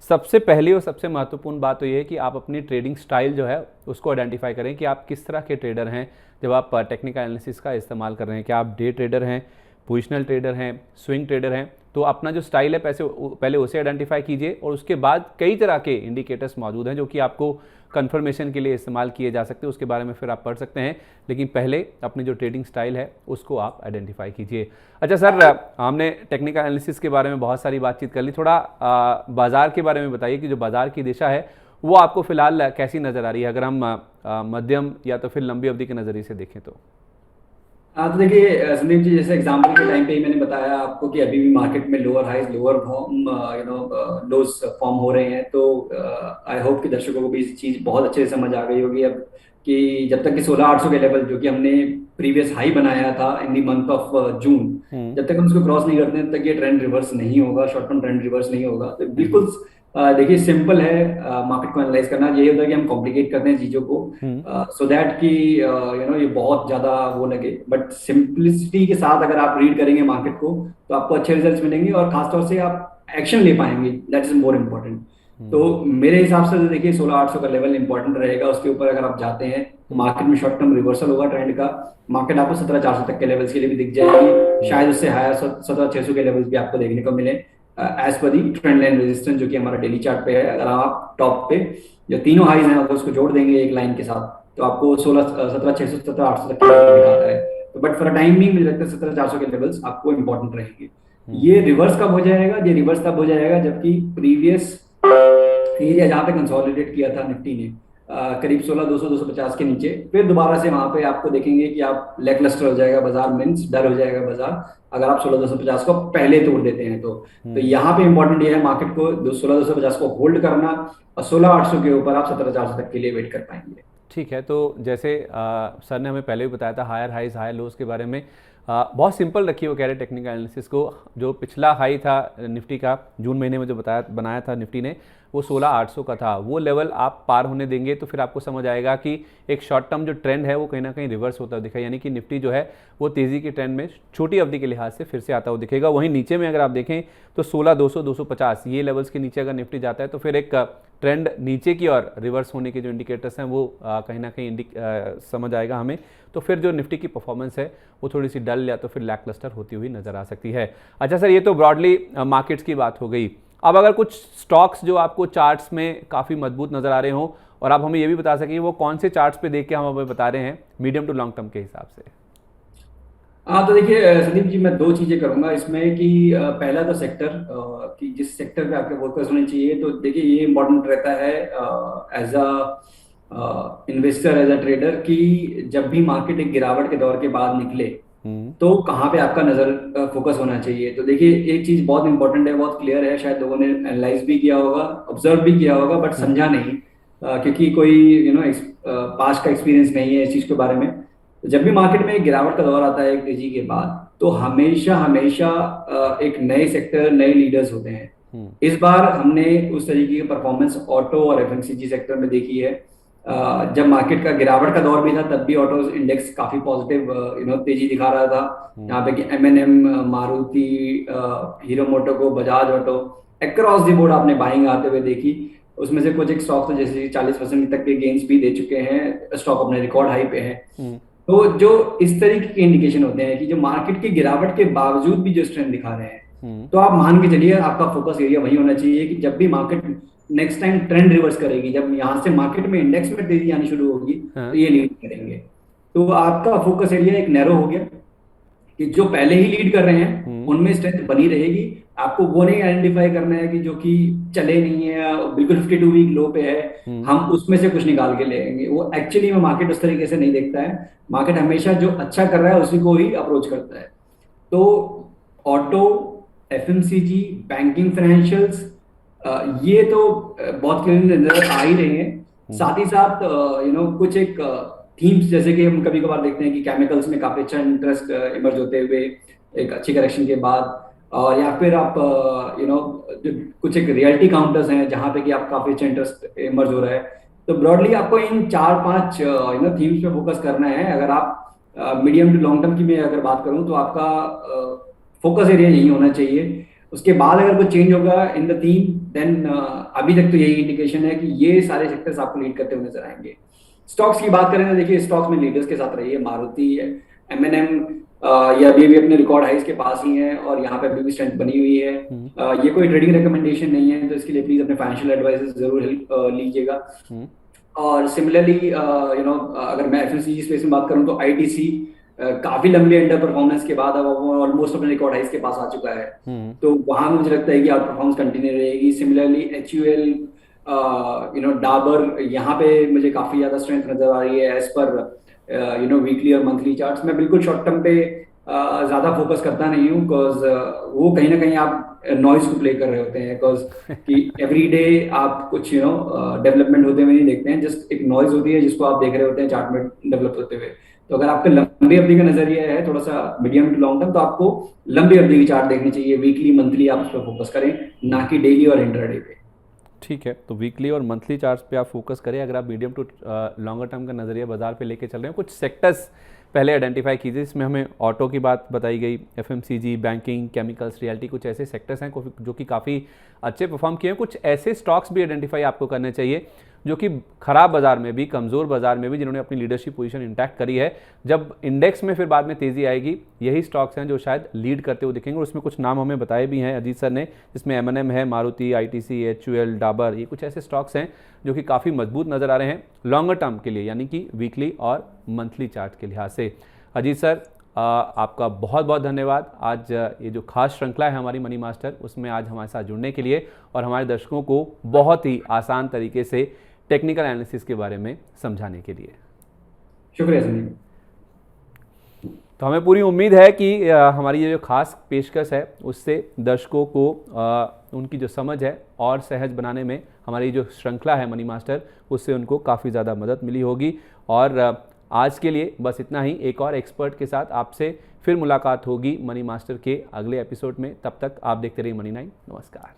Speaker 1: सबसे पहली और सबसे महत्वपूर्ण बात तो ये है कि आप अपनी ट्रेडिंग स्टाइल जो है उसको आइडेंटिफाई करें कि आप किस तरह के ट्रेडर हैं जब आप टेक्निकल एनालिसिस का इस्तेमाल कर रहे हैं। क्या आप डे ट्रेडर हैं, पोजिशनल ट्रेडर हैं, स्विंग ट्रेडर हैं? तो अपना जो स्टाइल है पहले उसे आइडेंटिफाई कीजिए, और उसके बाद कई तरह के इंडिकेटर्स मौजूद हैं जो कि आपको कंफर्मेशन के लिए इस्तेमाल किए जा सकते हैं, उसके बारे में फिर आप पढ़ सकते हैं, लेकिन पहले अपनी जो ट्रेडिंग स्टाइल है उसको आप आइडेंटिफाई कीजिए। अच्छा सर, हमने टेक्निकल एनालिसिस के बारे में बहुत सारी बातचीत कर ली, थोड़ा बाजार के बारे में बताइए कि जो बाजार की दिशा है वो आपको फिलहाल कैसी नज़र आ रही है, अगर हम मध्यम या तो फिर लंबी अवधि के नज़रिए से देखें तो?
Speaker 2: हाँ, तो देखिए संदीप जी, जैसे एग्जाम्पल के टाइम पे ही मैंने बताया आपको कि अभी भी मार्केट में lower highs lower lows form हो रहे हैं, तो आई होप कि दर्शकों को भी इस चीज बहुत अच्छे से समझ आ गई होगी अब, कि जब तक कि 16,800 के लेवल जो कि हमने प्रीवियस हाई बनाया था इन दी मंथ ऑफ जून, जब तक हम उसको क्रॉस नहीं करते तब तक ये ट्रेंड रिवर्स नहीं होगा, शॉर्ट टर्म ट्रेंड रिवर्स नहीं होगा। तो बिल्कुल देखिए सिंपल है मार्केट को एनालाइज करना, ये होता है कि हम कॉम्प्लिकेट करते हैं चीजों को सो दैट कि ये बहुत ज्यादा वो लगे, बट सिंपलिसिटी के साथ अगर आप रीड करेंगे मार्केट को तो आपको अच्छे रिजल्ट्स मिलेंगे और खासतौर से आप एक्शन ले पाएंगे, दैट इज मोर इम्पोर्टेंट। तो मेरे हिसाब से तो देखिए 16,800 का लेवल इंपॉर्टेंट रहेगा, उसके ऊपर अगर आप जाते हैं तो मार्केट में शॉर्ट टर्म रिवर्सल होगा ट्रेंड का, मार्केट आपको 17,400 तक के लेवल्स के लिए भी दिख जाएगी, शायद उससे हायर 17,600 के लेवल्स भी आपको देखने को मिले एज पर दी ट्रेंड लाइन रेजिस्टेंस जो कि हमारा डेली चार्ट पे है। अगर आप टॉप पे जो तीनों हाईज हैं अगर उसको जोड़ देंगे एक लाइन के साथ तो आपको 17,600 17,800 तक के लेवल दिखाता है। तो बट फॉर टाइम भी मुझे लगता है 17,400 के लेवल्स आपको इंपॉर्टेंट रहेंगे। ये रिवर्स कब हो जाएगा? ये रिवर्स तब हो जाएगा जबकि प्रीवियस एरिया जहाँ पे कंसोलिडेट किया था निफ्टी ने करीब 16,200 250 के नीचे, फिर दोबारा से वहां पे आपको देखेंगे कि आप लैकलस्टर हो जाएगा बाजार, मींस डर हो जाएगा बाजार अगर आप 16,250 को पहले तोड़ देते हैं तो यहाँ पे इंपॉर्टेंट ये है मार्केट को 16,250 को होल्ड करना और 16,800 के ऊपर आप 17,400 तक के लिए वेट कर पाएंगे।
Speaker 1: ठीक है, तो जैसे सर ने हमें पहले भी बताया था हायर हाइज हायर लोज के बारे में, बहुत सिंपल रखिए वो कह रहे टेक्निकल एनालिसिस को। जो पिछला हाई था निफ्टी का जून महीने में जो बनाया था निफ्टी ने, वो 16,800 का था, वो लेवल आप पार होने देंगे तो फिर आपको समझ आएगा कि एक शॉर्ट टर्म जो ट्रेंड है वो कहीं ना कहीं रिवर्स होता हुआ दिखेगा, यानी कि निफ्टी जो है वो तेज़ी के ट्रेंड में छोटी अवधि के लिहाज से फिर से आता हुआ दिखेगा। वहीं नीचे में अगर आप देखें तो 16,200 250 ये लेवल्स के नीचे अगर निफ्टी जाता है तो फिर एक ट्रेंड नीचे की ओर रिवर्स होने के जो इंडिकेटर्स हैं वो कहीं ना कहीं समझ आएगा हमें, तो फिर जो निफ्टी की परफॉर्मेंस है वो थोड़ी सी डल या तो फिर लैकलस्टर होती हुई नजर आ सकती है। अच्छा सर, ये तो ब्रॉडली मार्केट्स की बात हो गई। अब अगर कुछ स्टॉक्स जो आपको चार्ट्स में काफ़ी मजबूत नज़र आ रहे हों और आप हमें ये भी बता सकें वो कौन से चार्ट्स पे देख के हम हमें बता रहे हैं मीडियम टू लॉन्ग टर्म के हिसाब से?
Speaker 2: हाँ, तो देखिए संदीप जी, मैं दो चीजें करूंगा इसमें कि पहला तो सेक्टर कि जिस सेक्टर पे आपके फोकस होनी चाहिए, तो देखिए ये इंपॉर्टेंट रहता है as a investor as a trader कि जब भी मार्केट एक गिरावट के दौर के बाद निकले तो कहाँ पे आपका नजर फोकस होना चाहिए। तो देखिए एक चीज बहुत इंपॉर्टेंट है, बहुत क्लियर है, शायद लोगों ने एनालाइज भी किया होगा, ऑब्जर्व भी किया होगा, बट समझा नहीं क्योंकि कोई पास्ट का एक्सपीरियंस नहीं है इस चीज के बारे में। जब भी मार्केट में एक गिरावट का दौर आता है एक तेजी के बाद, तो हमेशा हमेशा एक नए सेक्टर नए लीडर्स होते हैं। इस बार हमने उस तरीके की परफॉर्मेंस ऑटो और FMCG सेक्टर में देखी है। जब मार्केट का गिरावट का दौर भी था तब भी ऑटो इंडेक्स काफी पॉजिटिव तेजी दिखा रहा था। यहाँ पे कि M&M, Maruti, hero मोटोको, Bajaj auto, across the board आपने बाइंग आते हुए देखी। उसमें से कुछ एक स्टॉक तो जैसे 40% तक के गेन्स भी दे चुके हैं, स्टॉक अपने रिकॉर्ड हाई पे है। तो जो इस तरीके के इंडिकेशन होते हैं कि जो मार्केट की गिरावट के बावजूद भी जो स्ट्रेंथ दिखा रहे हैं, तो आप मान के चलिए आपका फोकस एरिया वही होना चाहिए कि जब भी market next time trend reverse करेगी, जब यहाँ से मार्केट में इंडेक्स में तेजी आनी शुरू होगी
Speaker 1: हाँ।
Speaker 2: तो ये लीड करेंगे। तो आपका फोकस एरिया एक नैरो हो गया कि जो पहले ही लीड कर रहे हैं उनमें स्ट्रेंथ बनी रहेगी। आपको वो नहीं आइडेंटिफाई करना है कि जो कि चले नहीं है, बिल्कुल 52 वीक लो पे है, हम उसमें से कुछ निकाल के लेंगे। वो एक्चुअली में मार्केट उस तरीके से नहीं देखता है। मार्केट हमेशा जो अच्छा कर रहा है उसी को ही अप्रोच करता है। तो ऑटो, एफएमसीजी, बैंकिंग, फाइनेंशियल्स, ये तो बहुत क्लियर नजर आ ही रहे हैं। साथ ही साथ कुछ एक थीम्स जैसे कि हम कभी कभार देखते हैं कि केमिकल्स में काफी अच्छा इंटरेस्ट इमर्ज होते हुए एक अच्छी करेक्शन के बाद, और या फिर आप कुछ एक रियलिटी काउंटर्स हैं जहां पे कि आप काफी अच्छा इंटरेस्ट इमर्ज हो रहा है। तो ब्रॉडली आपको इन 4-5 थीम्स पे फोकस करना है। अगर आप मीडियम टू लॉन्ग टर्म की मैं अगर बात करूं तो आपका फोकस एरिया यही होना चाहिए। उसके बाद अगर कुछ चेंज होगा इन द थीम देन अभी तक तो यही इंडिकेशन है कि ये सारे सेक्टर्स आपको लीड करते हुए नजर आएंगे। स्टॉक्स की बात करें तो देखिए स्टॉक्स में लीडर्स के साथ रही है मारुति, एमएनएम, ये अभी भी अपने रिकॉर्ड हाइस के पास ही है और यहाँ पे अभी भी स्ट्रेंथ बनी हुई है। ये कोई ट्रेडिंग रिकमेंडेशन नहीं है, तो इसके लिए प्लीज अपने फाइनेंशियल एडवाइजर जरूर लीजिएगा। और सिमिलरली अगर मैं एफएमसीजी स्पेस में बात करूं तो आईटीसी काफी लंबे अंडर परफॉर्मेंस के बाद अब वो ऑलमोस्ट अपने रिकॉर्ड हाइस के पास आ चुका है। तो वहां मुझे लगता है कि आउट परफॉर्मेंस कंटिन्यू रहेगी। सिमिलरली एचयूएल, डाबर, यहाँ पे मुझे काफी ज्यादा स्ट्रेंथ नजर आ रही है एज पर वीकली और मंथली चार्ट्स। मैं बिल्कुल शॉर्ट टर्म पे ज्यादा फोकस करता नहीं हूँ, बिकॉज वो कहीं ना कहीं आप नॉइज को प्ले कर रहे होते हैं, बिकॉज कि एवरी डे आप कुछ डेवलपमेंट होते हुए नहीं देखते हैं, जस्ट एक नॉइज होती है जिसको आप देख रहे होते हैं चार्ट में डेवलप होते हुए। तो अगर आपका लंबी अवधि का नजरिया है थोड़ा सा मीडियम टू लॉन्ग टर्म, तो आपको लंबी अवधि की चार्ट देखनी चाहिए। वीकली, मंथली आप उस पर फोकस करें, ना कि डेली और इंट्राडे पे।
Speaker 1: ठीक है, तो वीकली और मंथली चार्ट्स पे आप फोकस करें। अगर आप मीडियम टू लॉन्गर टर्म का नज़रिया बाजार पे लेके चल रहे हैं, कुछ सेक्टर्स पहले आइडेंटिफाई कीजिए। इसमें हमें ऑटो की बात बताई गई, एफएमसीजी, बैंकिंग, केमिकल्स, रियलिटी, कुछ ऐसे सेक्टर्स हैं जो कि काफ़ी अच्छे परफॉर्म किए हैं। कुछ ऐसे स्टॉक्स भी आइडेंटिफाई आपको करने चाहिए जो कि खराब बाजार में भी, कमज़ोर बाजार में भी, जिन्होंने अपनी लीडरशिप पोजीशन इंटैक्ट करी है। जब इंडेक्स में फिर बाद में तेज़ी आएगी, यही स्टॉक्स हैं जो शायद लीड करते हुए दिखेंगे। और उसमें कुछ नाम हमें बताए भी हैं अजीत सर ने, जिसमें एमएनएम है, मारुति, आईटीसी, एचयूएल, डाबर, ये कुछ ऐसे स्टॉक्स हैं जो कि काफ़ी मजबूत नज़र आ रहे हैं लॉन्गर टर्म के लिए, यानी कि वीकली और मंथली चार्ट के लिहाज से। अजीत सर, आपका बहुत बहुत धन्यवाद। आज ये जो खास श्रृंखला है हमारी मनी मास्टर, उसमें आज हमारे साथ जुड़ने के लिए और हमारे दर्शकों को बहुत ही आसान तरीके से टेक्निकल एनालिसिस के बारे में समझाने के लिए।
Speaker 2: शुक्रिया संदीप।
Speaker 1: तो हमें पूरी उम्मीद है कि हमारी ये जो खास पेशकश है उससे दर्शकों को उनकी जो समझ है और सहज बनाने में हमारी जो श्रृंखला है मनी मास्टर, उससे उनको काफ़ी ज़्यादा मदद मिली होगी। और आज के लिए बस इतना ही। एक और एक्सपर्ट के साथ आपसे फिर मुलाकात होगी मनी मास्टर के अगले एपिसोड में। तब तक आप देखते रहिए मनी 9। नमस्कार।